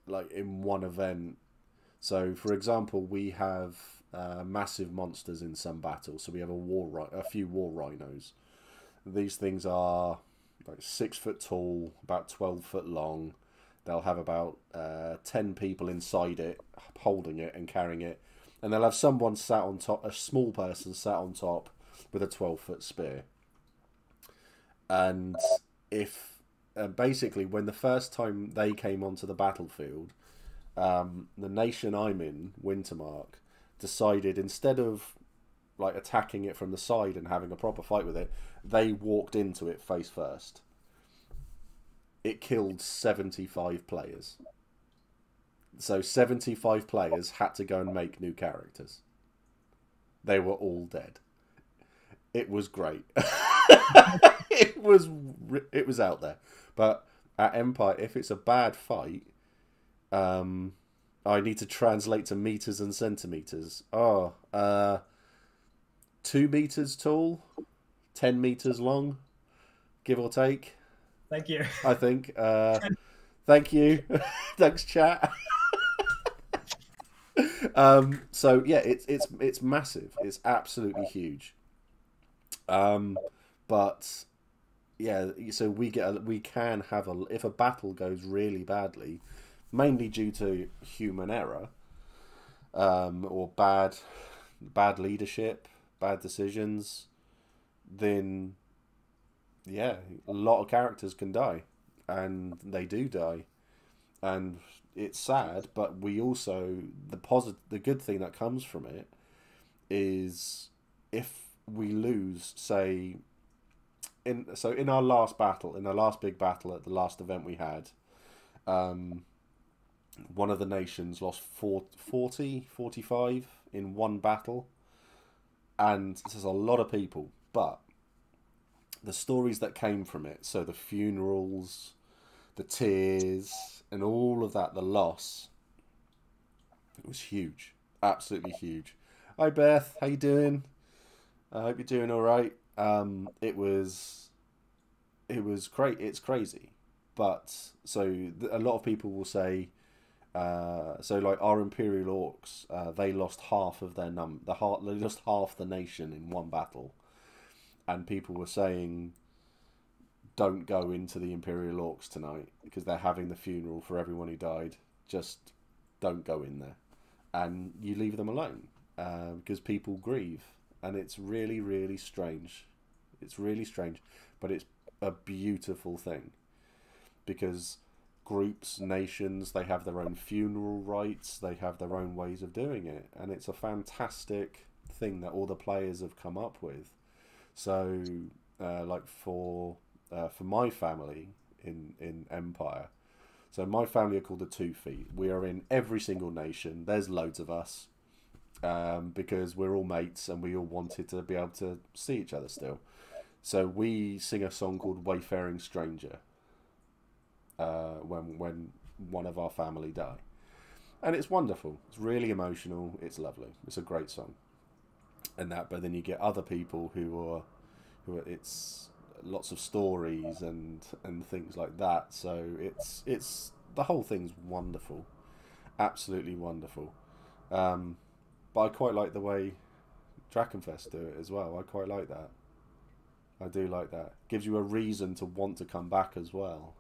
like in one event, so for example, we have massive monsters in some battles. So we have a few war rhinos. These things are like 6 foot tall, about 12 foot long. They'll have about 10 people inside it, holding it and carrying it. And they'll have someone sat on top, a small person sat on top with a 12-foot spear. And if basically, when the first time they came onto the battlefield, the nation I'm in, Wintermark, decided instead of like attacking it from the side and having a proper fight with it, they walked into it face first. It killed 75 players. So 75 players had to go and make new characters. They were all dead. It was great. it was out there. But at Empire, if it's a bad fight, I need to translate to meters and centimeters. 2 meters tall, 10 meters long, give or take. Thank you. I think. Thank you. Thanks, chat. So yeah, it's massive. It's absolutely huge. But yeah, so we can have if a battle goes really badly, mainly due to human error, or bad leadership, bad decisions, then yeah, a lot of characters can die, and they do die, and it's sad. But we also the good thing that comes from it is if we lose, say, in our last battle, in our last big battle at the last event we had, one of the nations lost 45 in one battle, and this is a lot of people, but the stories that came from it, so the funerals, the tears, and all of that, the loss, it was huge, absolutely huge. Hi Beth, how you doing? I hope you're doing all right. It was great. It's crazy, but so a lot of people will say, so like our Imperial Orcs, they lost half of their they lost half the nation in one battle, and people were saying, don't go into the Imperial Orcs tonight because they're having the funeral for everyone who died. Just don't go in there, and you leave them alone because people grieve. And it's really, really strange. It's really strange, but it's a beautiful thing because groups, nations, they have their own funeral rites, they have their own ways of doing it, and it's a fantastic thing that all the players have come up with. So, like for my family in Empire, so my family are called the 2 Feet. We are in every single nation. There's loads of us. Because we're all mates and we all wanted to be able to see each other still. So we sing a song called Wayfaring Stranger when one of our family die. And it's wonderful. It's really emotional. It's lovely. It's a great song. And that, but then you get other people who are it's lots of stories and things like that. So it's the whole thing's wonderful. Absolutely wonderful. But I quite like the way Drakenfest do it as well. I quite like that. I do like that. Gives you a reason to want to come back as well,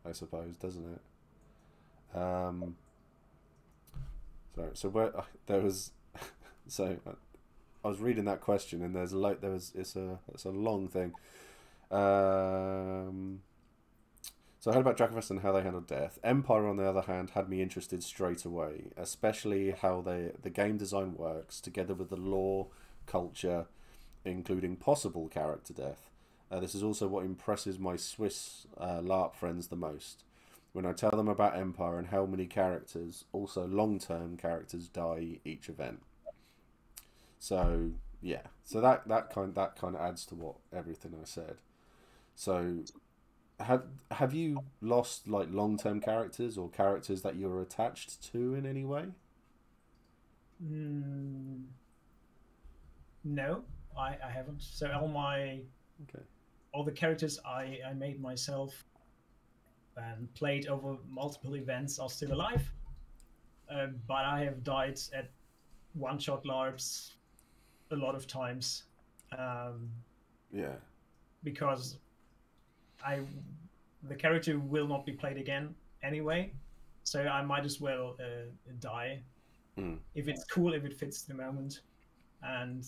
I suppose, doesn't it? So where there was, so I was reading that question and it's a long thing. So I heard about Drakenfest and how they handled death. Empire, on the other hand, had me interested straight away, especially how the game design works together with the lore, culture, including possible character death. This is also what impresses my Swiss LARP friends the most. When I tell them about Empire and how many characters, also long-term characters, die each event. So yeah, so that kind of adds to what everything I said. So. Have you lost like long-term characters or characters that you're attached to in any way? No, I haven't. So all the characters I made myself and played over multiple events are still alive. But I have died at one-shot LARPs a lot of times. Yeah. Because the character will not be played again anyway, so I might as well die if it's cool, if it fits the moment. And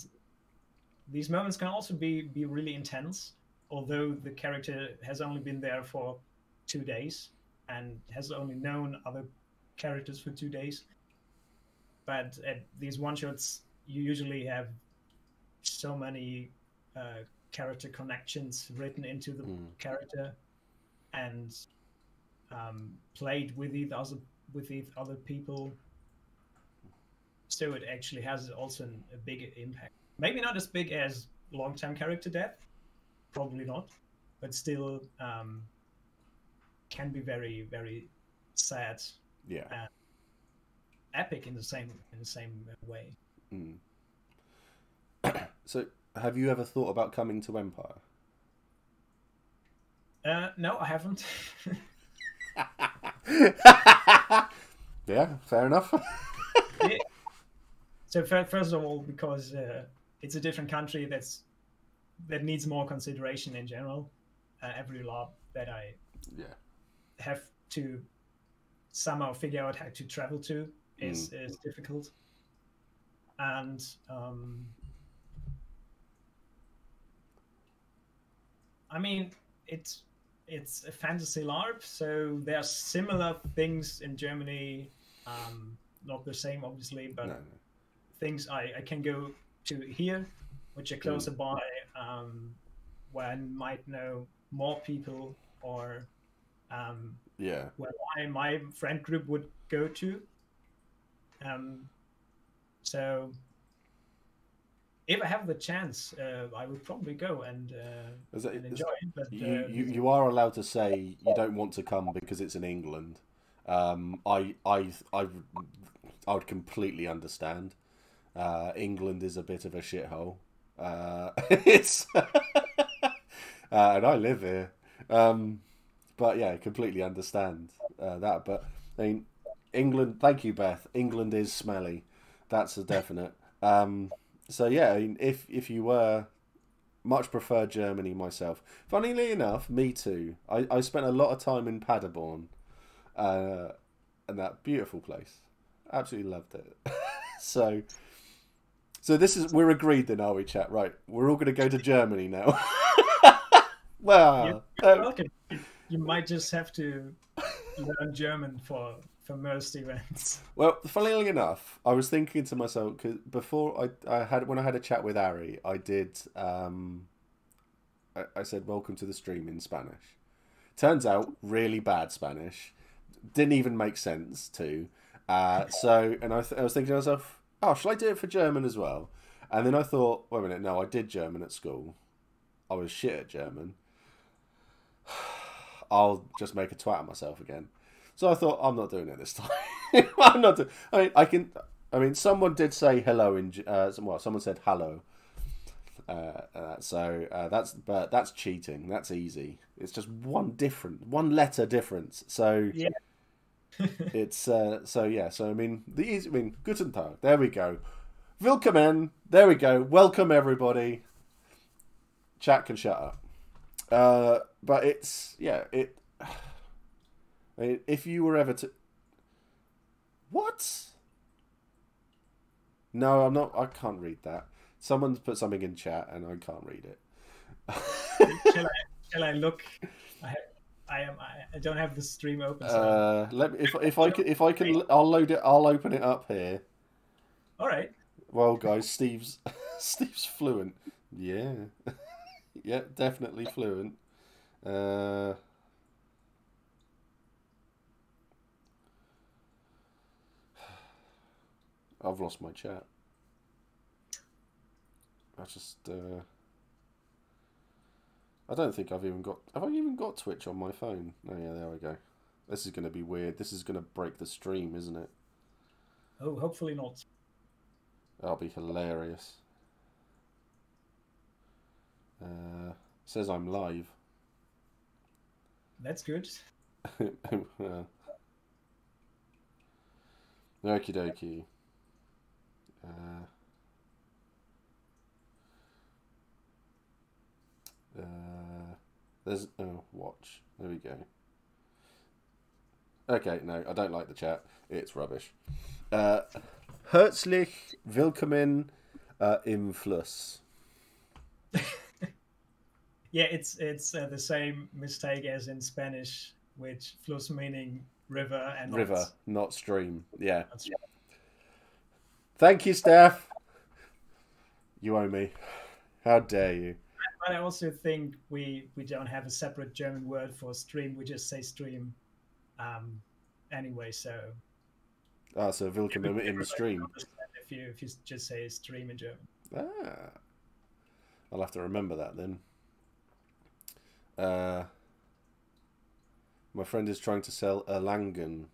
these moments can also be really intense. although the character has only been there for 2 days and has only known other characters for 2 days, but at these one-shots, you usually have so many character connections written into the character and played with these other people. So it actually has also a big impact. Maybe not as big as long-term character death, probably not, but still can be very, very sad. Yeah. Epic in the same way. So, have you ever thought about coming to Empire? No, I haven't. Yeah, fair enough. Yeah. So first of all, because it's a different country that needs more consideration in general. Every LARP that I have to somehow figure out how to travel to is difficult. And I mean, it's a fantasy LARP, so there are similar things in Germany. Not the same, obviously, but things I can go to here, which are closer by, where I might know more people, or where my friend group would go to. So if I have the chance, I would probably go and enjoy it. But you are allowed to say you don't want to come because it's in England. I would completely understand. England is a bit of a shithole. It's and I live here. But yeah, I completely understand that. But I mean, England. Thank you, Beth. England is smelly. That's a definite. So yeah, I mean, if you were, much prefer Germany myself. Funnily enough, me too. I spent a lot of time in Paderborn, and that beautiful place. Absolutely loved it. So we're agreed then, are we, chat? Right, we're all going to go to Germany now. Well, you're welcome. You might just have to learn German for most events. Well, funnily enough, I was thinking to myself, because before when I had a chat with Ari, I did I said welcome to the stream in Spanish. Turns out really bad Spanish, didn't even make sense too. So I was thinking to myself, oh, shall I do it for German as well? And then I thought, wait a minute, no, I did German at school. I was shit at German. I'll just make a twat of myself again. So I thought, I'm not doing it this time. I'm not doing. I mean, someone did say hello in. Someone said hello. That's cheating. That's easy. It's just one letter difference. So yeah. It's So I mean, guten Tag. There we go. Willkommen. There we go. Welcome everybody. Chat can shut up. But it's I mean, if you were ever to... What? No, I'm not. I can't read that. Someone's put something in chat and I can't read it. Shall I look? I don't have the stream open. So let me, if I can, I'll load it. I'll open it up here. All right. Well, guys, Steve's fluent. Yeah, yeah, definitely fluent. I've lost my chat. I don't think I've even got... Have I even got Twitch on my phone? Oh yeah, there we go. This is going to be weird. This is going to break the stream, isn't it? Oh, hopefully not. That'll be hilarious. Says I'm live. That's good. Okie dokie. There's watch. There we go. Okay, no, I don't like the chat. It's rubbish. Herzlich willkommen im Fluss. Yeah, it's the same mistake as in Spanish, which fluss meaning river and River, not stream. Yeah. not Thank you, Steph. You owe me. How dare you? But I also think we don't have a separate German word for stream. We just say stream anyway. So So willkommen im Stream. If you just say stream in German. Ah, I'll have to remember that then. My friend is trying to sell Erlangen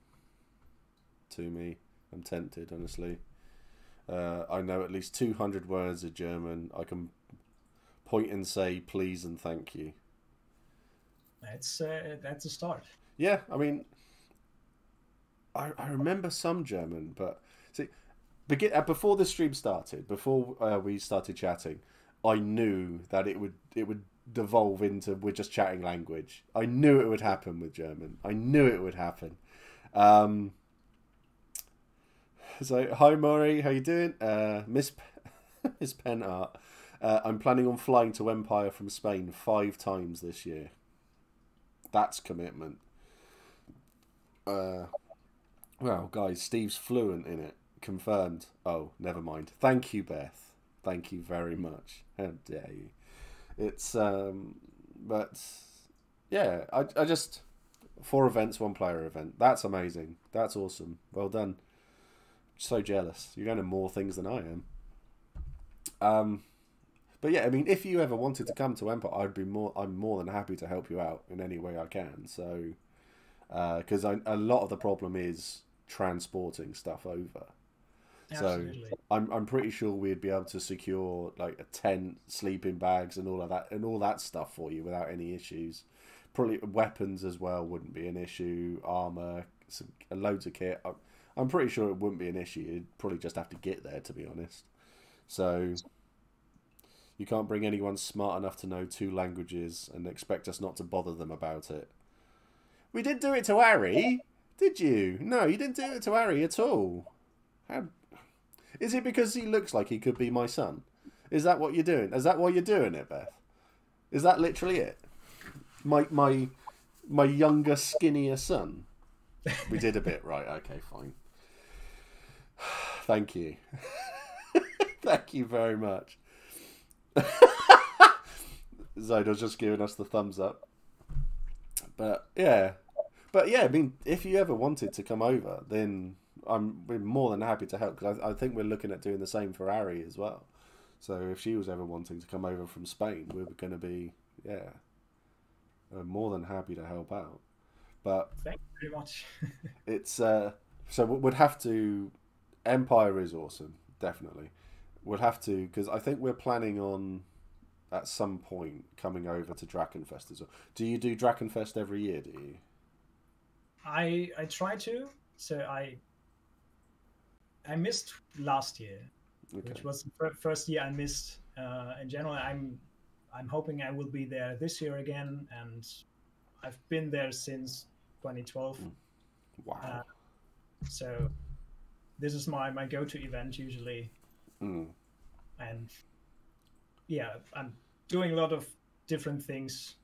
to me. I'm tempted, honestly. I know at least 200 words of German. I can point and say please and thank you. That's a start. Yeah, I mean, I remember some German, but see, before the stream started, before we started chatting, I knew that it would devolve into we're just chatting language. I knew it would happen with German. I knew it would happen. So hi Maury, how you doing? Miss Pen Art. I'm planning on flying to Empire from Spain 5 times this year. That's commitment. Well, guys, Steve's fluent in it. Confirmed. Oh, never mind. Thank you, Beth. Thank you very much. How dare you? It's but yeah, I just 4 events, 1 player event. That's amazing. That's awesome. Well done. So jealous. You're going to more things than I am. But yeah, I mean, if you ever wanted to come to Empire, I'm more than happy to help you out in any way I can. So, because a lot of the problem is transporting stuff over. Absolutely. So I'm pretty sure we'd be able to secure like a tent, sleeping bags, and all that stuff for you without any issues. Probably weapons as well wouldn't be an issue. Armor, loads of kit. I'm pretty sure it wouldn't be an issue. You'd probably just have to get there, to be honest. So you can't bring anyone smart enough to know 2 languages and expect us not to bother them about it. We didn't do it to Harry, did you? No, you didn't do it to Harry at all. How... Is it because he looks like he could be my son? Is that what you're doing? Is that why you're doing it, Beth? Is that literally it? My younger, skinnier son? We did a bit right. Okay, fine. Thank you. Thank you very much. Zoda's just giving us the thumbs up. But yeah, I mean, if you ever wanted to come over, then we're more than happy to help, because I think we're looking at doing the same for Ari as well. So if she was ever wanting to come over from Spain, we were going to be more than happy to help out. But thank you very much. It's so we'd have to. Empire is awesome, definitely. We'll have to, because I think we're planning on at some point coming over to Drakenfest as well. Do you do Drakenfest every year? Do you? I try to. So I missed last year, Okay. which was the first year I missed. In general, I'm hoping I will be there this year again, and I've been there since 2012. Wow. So this is my go-to event usually. And yeah, I'm doing a lot of different things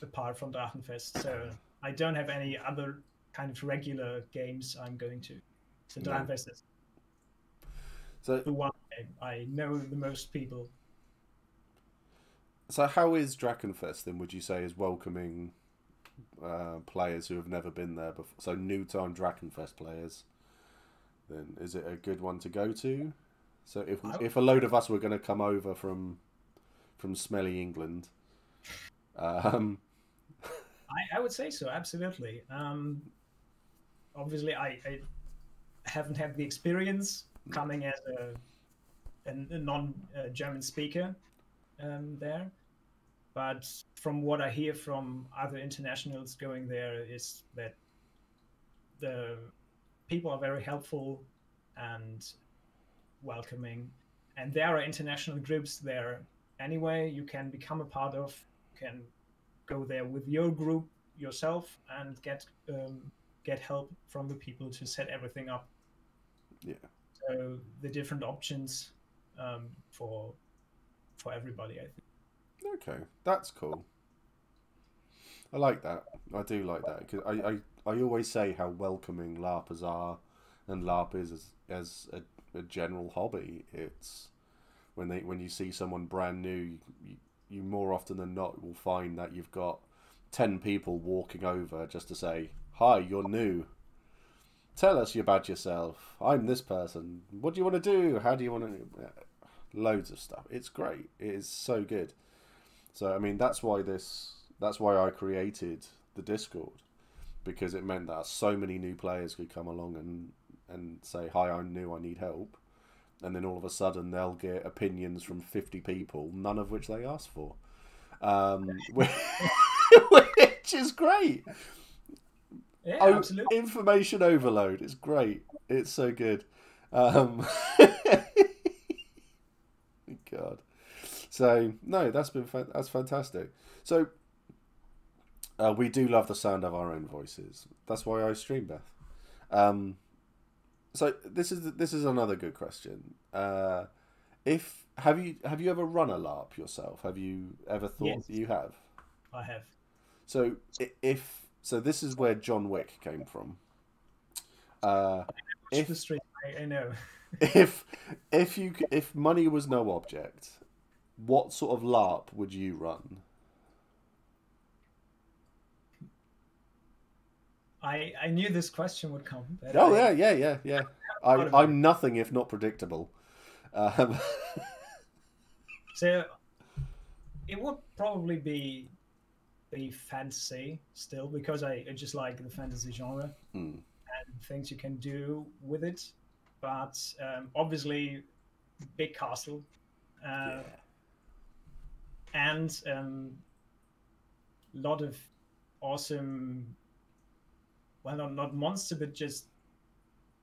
apart from Drachenfest. So I don't have any other kind of regular games I'm going to. So Drachenfest is the one I know the most people. So how is Drakenfest then, would you say, is welcoming players who have never been there before? So new time Drakenfest players, then is it a good one to go to? So if a load of us were going to come over from smelly England, I would say so, absolutely. Obviously, I haven't had the experience coming as a non-German speaker there, but from what I hear from other internationals going there is that the people are very helpful and welcoming, and there are international groups there anyway you can become a part of. You can go there with your group yourself and get help from the people to set everything up. Yeah. So the different options for everybody, I think. Okay, that's cool. I like that. I do like that because I always say how welcoming LARPers are, and LARP is as a general hobby. It's when you see someone brand new, you more often than not will find that you've got 10 people walking over just to say, "Hi, you're new. Tell us about yourself. I'm this person. What do you want to do? How do you want to?" Loads of stuff. It's great. It is so good. So I mean, that's why I created the Discord, because it meant that so many new players could come along and say, "Hi, I'm new. I need help," and then all of a sudden they'll get opinions from 50 people, none of which they asked for, which is great. Yeah, absolutely. Information overload. It's great. It's so good. God. So no, that's fantastic. So we do love the sound of our own voices. That's why I stream, Beth. So this is another good question. If have you ever run a LARP yourself? Have you ever thought Yes. you have? I have. So so this is where John Wick came from. If The stream, I know. if money was no object, what sort of LARP would you run? I knew this question would come. But Oh yeah. I'm it. nothing if not predictable. So it would probably be fantasy still, because I just like the fantasy genre and things you can do with it. But obviously, big castle and lot of awesome, well, not monster, but just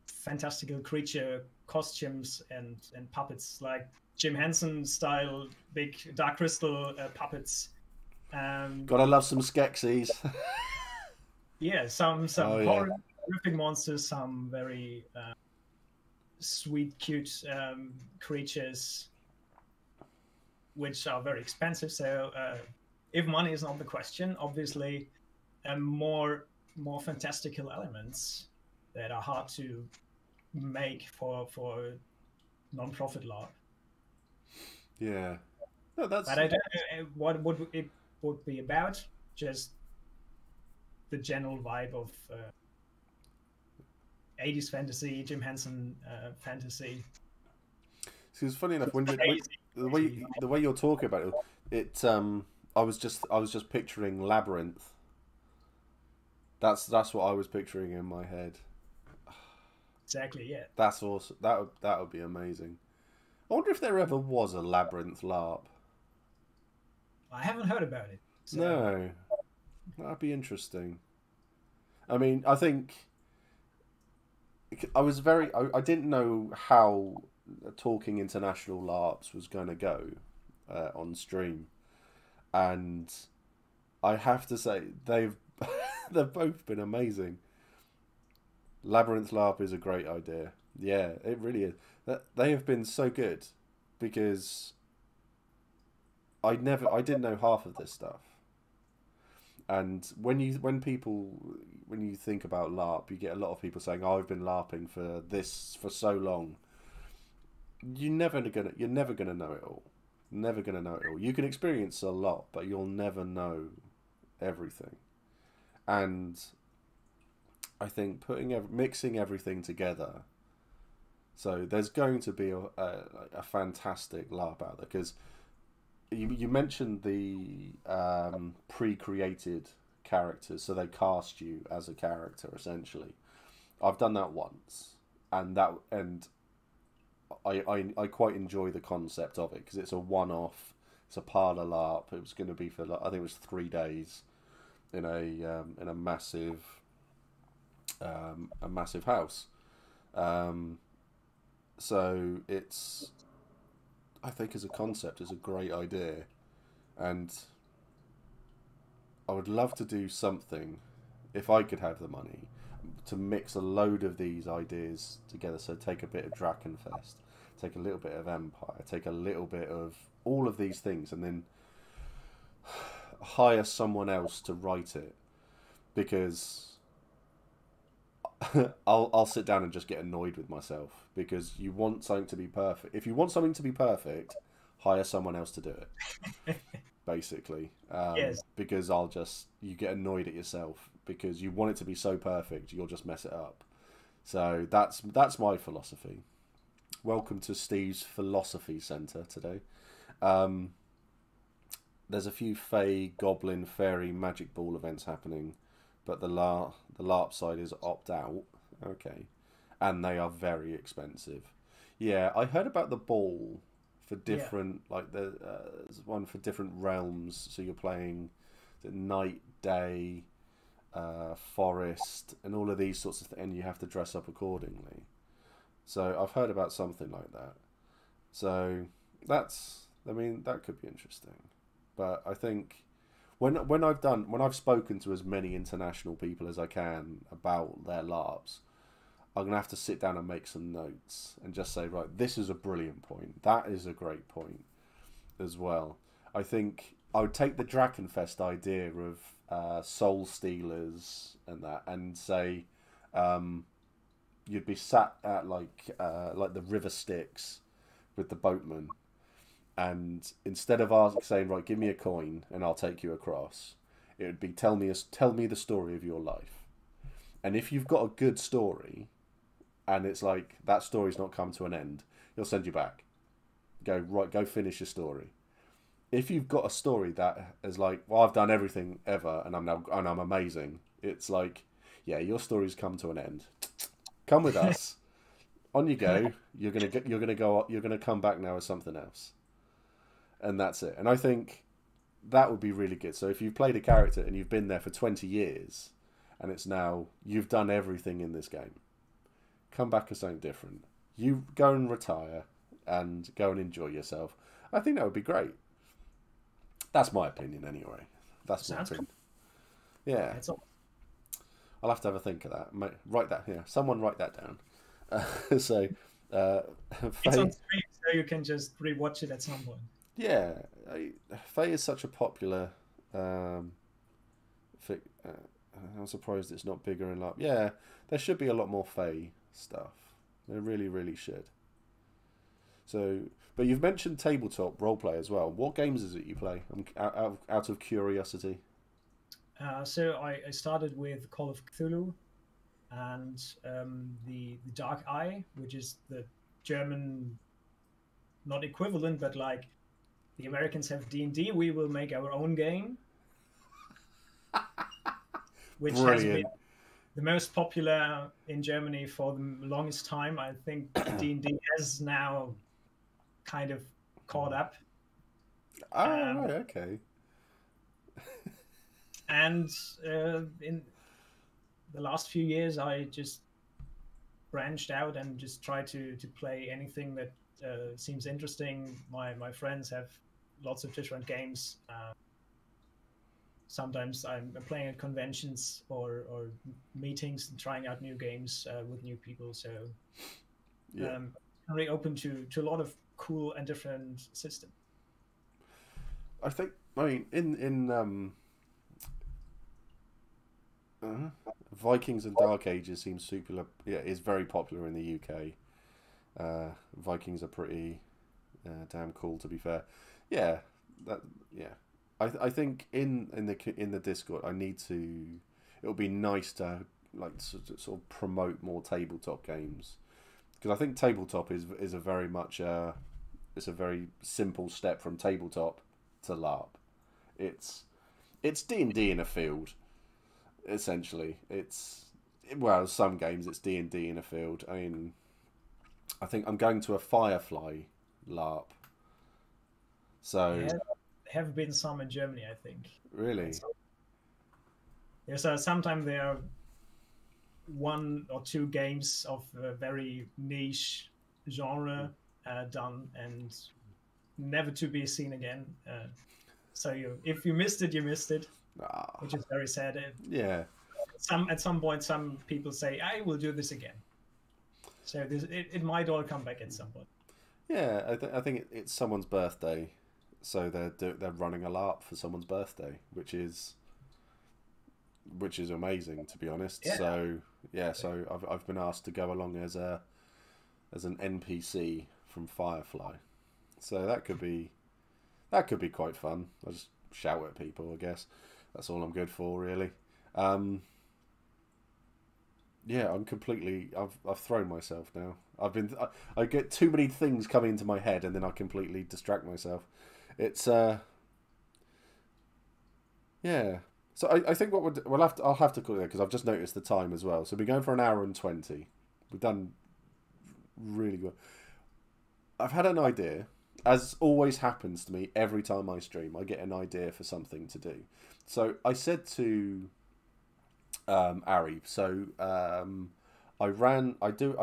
fantastical creature costumes and puppets, like Jim Henson style big Dark Crystal puppets. Gotta love some Skeksis. Yeah, some horrific monsters, some very sweet, cute creatures, which are very expensive. So if money is not the question, obviously, more fantastical elements that are hard to make for non-profit LARP. Yeah. No, that's. But I don't know what would it would be about. Just the general vibe of 80s fantasy, Jim Henson fantasy. See, it's funny enough when the way you're talking about it, I was just picturing Labyrinth. That's what I was picturing in my head. Exactly, yeah. That's awesome. That would be amazing. I wonder if there ever was a Labyrinth LARP. I haven't heard about it. So. No, that'd be interesting. I mean, I think I didn't know how Talking International LARPs was going to go on stream, and I have to say they've both been amazing. Labyrinth LARP is a great idea. Yeah, it really is. They have been so good, because I didn't know half of this stuff. And when you think about LARP, you get a lot of people saying, "Oh, I've been LARPing for so long." You're never gonna know it all. Never gonna know it all. You can experience a lot, but you'll never know everything. And I think mixing everything together. So there's going to be a fantastic LARP out there, because you mentioned the pre-created characters, so they cast you as a character essentially. I've done that once, and I quite enjoy the concept of it, because it's a one-off. It's a parlor LARP. It was going to be for, I think it was 3 days in a massive house. So it's, I think as a concept, is a great idea, and I would love to do something, if I could have the money, to mix a load of these ideas together. So take a bit of Drakenfest, take a little bit of Empire, take a little bit of all of these things, and then hire someone else to write it, because I'll sit down and just get annoyed with myself, because you want something to be perfect. If you want something to be perfect, hire someone else to do it. Basically, Yes. because you get annoyed at yourself because you want it to be so perfect, you'll just mess it up. So that's my philosophy. Welcome to Steve's Philosophy Centre today. There's a few Fey, Goblin, Fairy, Magic Ball events happening, but the LARP side is opt out. Okay, and they are very expensive. Yeah, I heard about the ball for different, like there's one for different realms. So you're playing the night, day, forest, and all of these sorts of things, and you have to dress up accordingly. So I've heard about something like that. So that could be interesting. But I think when I've spoken to as many international people as I can about their LARPs, I'm gonna have to sit down and make some notes and just say, right, this is a brilliant point. That is a great point as well. I think I would take the Drakenfest idea of Soul Stealers and that, and say you'd be sat at like the River Styx with the boatman, and instead of saying, right, give me a coin and I'll take you across, it would be tell me the story of your life. And if you've got a good story, and it's like that story's not come to an end, he'll send you back. Go finish your story. If you've got a story that is like, well, I've done everything ever and I'm amazing, it's like, yeah, your story's come to an end. Come with us. On you go. You're gonna come back now as something else. And that's it. And I think that would be really good. So if you've played a character and you've been there for 20 years, and it's now you've done everything in this game, come back as something different. You go and retire and go and enjoy yourself. I think that would be great. That's my opinion anyway. That's my opinion. Cool. Yeah. I'll have to have a think of that. Write that here. Someone write that down. It's on stream, so you can just rewatch it at some point. Yeah, Faye is such a popular. I'm surprised it's not bigger in LARP. Yeah, there should be a lot more Faye stuff. There really, really should. So, but you've mentioned tabletop roleplay as well. What games is it you play? Out of curiosity. So I started with Call of Cthulhu, and the Dark Eye, which is the German, not equivalent, but like the Americans have D&D, we will make our own game, which has been the most popular in Germany for the longest time. I think D&D has now kind of caught up. Oh, right, okay. And in the last few years, I just branched out and just tried to play anything that seems interesting. My friends have lots of different games. Sometimes I'm playing at conventions or meetings and trying out new games with new people. So I'm really open to a lot of cool and different systems. In Vikings and Dark Ages seems super. Yeah, is very popular in the UK. Vikings are pretty damn cool, to be fair. Yeah, I think in the Discord, I need to. It'll be nice to sort of promote more tabletop games, because I think tabletop is a very much it's a very simple step from tabletop to LARP. It's D&D in a field. Essentially, some games it's D&D in a field. I mean, I think I'm going to a Firefly LARP. So there have been some in Germany, I think. Really? There's sometimes there are 1 or 2 games of a very niche genre done and never to be seen again. So if you missed it, you missed it. Which is very sad. Yeah. At some point, some people say, "I will do this again." So it might all come back at some point. Yeah, I think it's someone's birthday So they're running a LARP for someone's birthday, which is amazing, to be honest. Yeah. So yeah, so I've been asked to go along as an NPC from Firefly. So that could be quite fun. I just shout at people, I guess. That's all I'm good for, really. Yeah, I've thrown myself now. I get too many things coming into my head, and then I completely distract myself. It's yeah. So I think I'll have to call it, because I've just noticed the time as well. So we're going for an hour and 20. We've done really good. I've had an idea, as always happens to me every time I stream. I get an idea for something to do. So I said to Ari, so I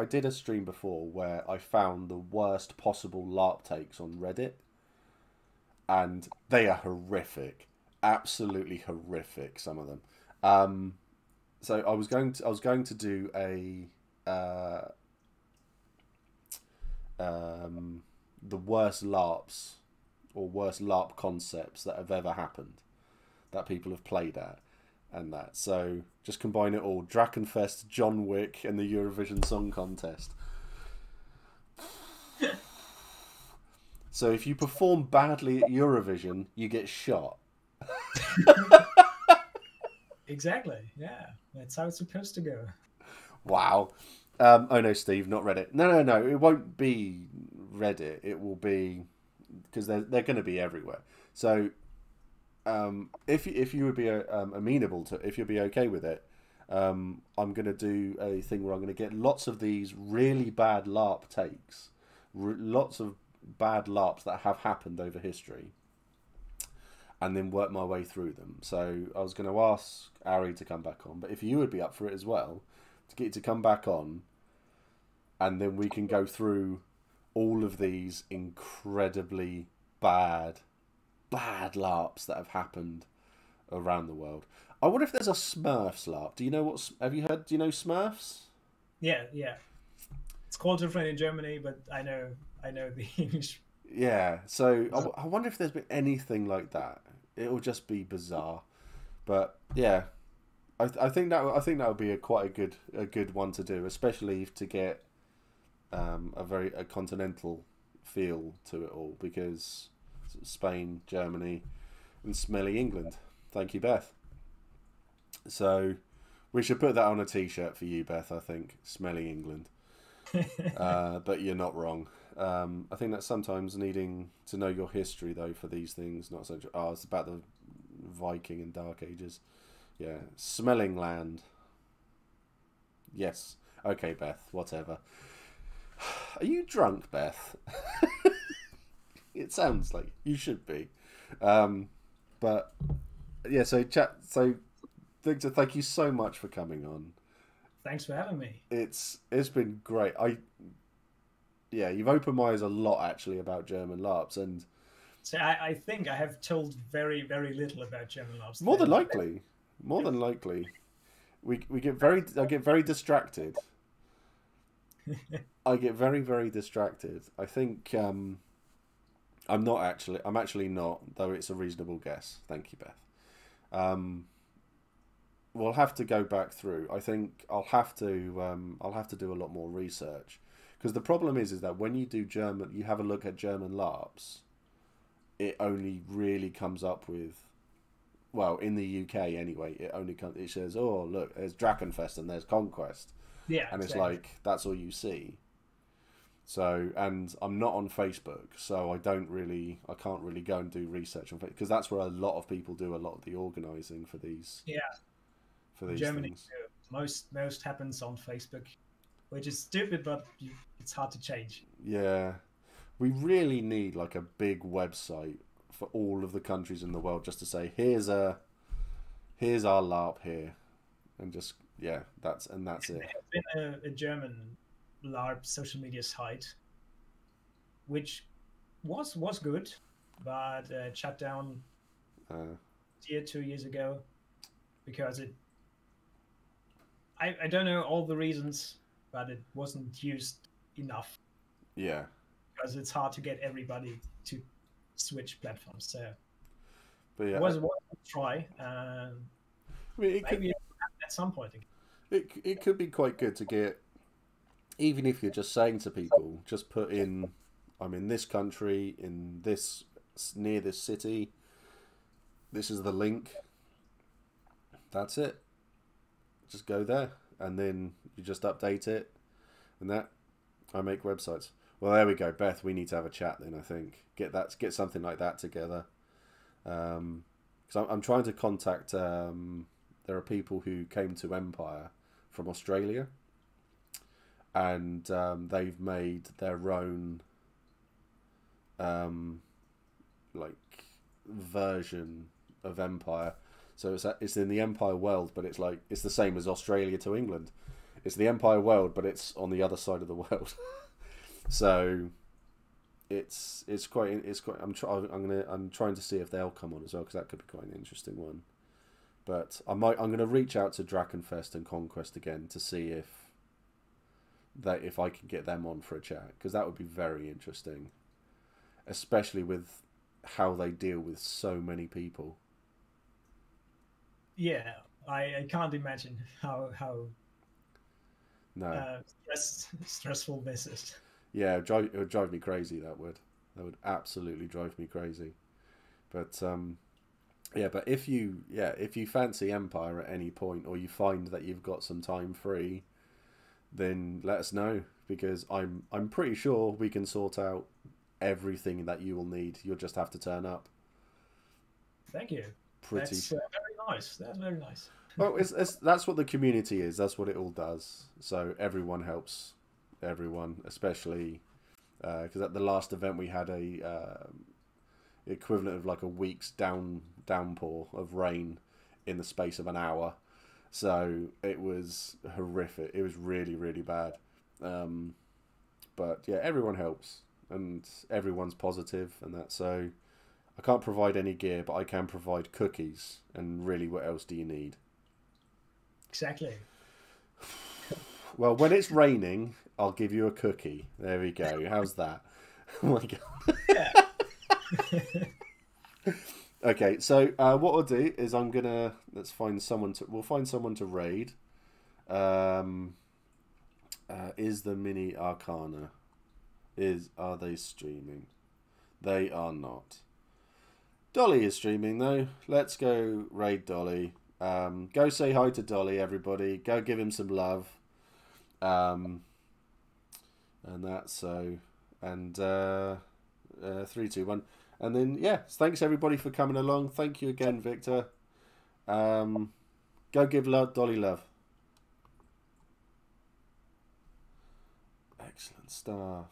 did a stream before where I found the worst possible LARP takes on Reddit, and they are horrific, absolutely horrific, some of them. So I was going to do a the worst LARPs or worst LARP concepts that have ever happened, that people have played at, and that. So just combine it all: Drakenfest, John Wick, and the Eurovision Song Contest. So if you perform badly at Eurovision, you get shot. Exactly. Yeah, that's how it's supposed to go. Wow. Oh no, Steve, not Reddit. No. It won't be Reddit. It will be, because they're going to be everywhere. So, if you would be amenable to, if you'll be okay with it, I'm going to do a thing where I'm going to get lots of these really bad LARP takes, lots of bad LARPs that have happened over history, and then work my way through them. So I was going to ask Ari to come back on, but if you would be up for it as well, to get you to come back on, and then we can go through all of these incredibly bad LARPs that have happened around the world. I wonder if there's a Smurfs LARP. Do you know what? Have you heard? Do you know Smurfs? Yeah. It's called different in Germany, but I know the English. Yeah. So I wonder if there's been anything like that. It will just be bizarre, but yeah. I think that would be quite a good one to do, especially to get a continental feel to it all, because Spain, Germany, and smelly England. Thank you, Beth. So we should put that on a T-shirt for you, Beth. I think smelly England. But you're not wrong. I think that sometimes needing to know your history, though, for these things, not so. Oh, it's about the Viking and Dark Ages. Yeah, smelling land. Yes. Okay, Beth. Whatever. Are you drunk, Beth? It sounds like you should be. But yeah. So Victor, thank you so much for coming on. Thanks for having me. It's been great. You've opened my eyes a lot, actually, about German LARPs, and so I think I have told very, very little about German LARPs. More than likely, I get very distracted. I get very, very distracted. I think I'm actually not, though it's a reasonable guess. Thank you, Beth. We'll have to go back through. I think I'll have to do a lot more research, because the problem is that when you do German, you have a look at German LARPs, it only really comes up with, well, in the UK anyway, it says, oh look, there's Drakenfest and there's Conquest. Yeah. And exactly. It's like, that's all you see. So, and I'm not on Facebook, so I can't really go and do research on Facebook, because that's where a lot of people do a lot of the organising for these. Yeah. For these Germany, things. Most happens on Facebook, which is stupid, but it's hard to change. Yeah. We really need like a big website for all of the countries in the world, just to say, here's our LARP here, and just that's it. There's been a German LARP social media site, which was good, but shut down 2 years ago, because I don't know all the reasons, but it wasn't used enough. Yeah. Because it's hard to get everybody to switch platforms. So But yeah, it was a try. I mean, Maybe at some point. it could be quite good to get, even if you're just saying to people, just put in, I'm in this country, in this, near this city, this is the link, that's it, just go there, and then you just update it, and that, I make websites. Well, there we go, Beth, we need to have a chat then, I think. Get something like that together. Because I'm trying to contact, there are people who came to Empire from Australia, and they've made their own like version of Empire. So it's in the Empire world, but it's the same as Australia to England. It's the Empire world, but it's on the other side of the world. So it's quite. I'm trying to see if they'll come on as well, because that could be quite an interesting one. But I'm going to reach out to Drakenfest and Conquest again to see if I can get them on for a chat, because that would be very interesting, especially with how they deal with so many people. Yeah, I can't imagine how No. Stressful this is. Yeah, it would drive me crazy. That would absolutely drive me crazy. But yeah, but if you fancy Empire at any point, or you find that you've got some time free, then let us know, because I'm pretty sure we can sort out everything that you will need. You'll just have to turn up. Thank you. That's very nice. That's very nice. Well, that's what the community is. That's what it all does. So everyone helps everyone, especially because at the last event we had a equivalent of like a week's downpour of rain in the space of an hour. So it was horrific. It was really, really bad. But yeah, everyone helps and everyone's positive and that. So I can't provide any gear, but I can provide cookies. And really, what else do you need? Exactly. Well, when it's raining, I'll give you a cookie. There we go. How's that? Oh my god. Yeah. Okay, so what I'll do is we'll find someone to raid. Is the Mini Arcana? Are they streaming? They are not. Dolly is streaming though. Let's go raid Dolly. Go say hi to Dolly, everybody. Go give him some love. And that's so. And 3, 2, 1. And then yeah, thanks everybody for coming along. Thank you again, Victor. Go give Dolly love. Excellent stuff.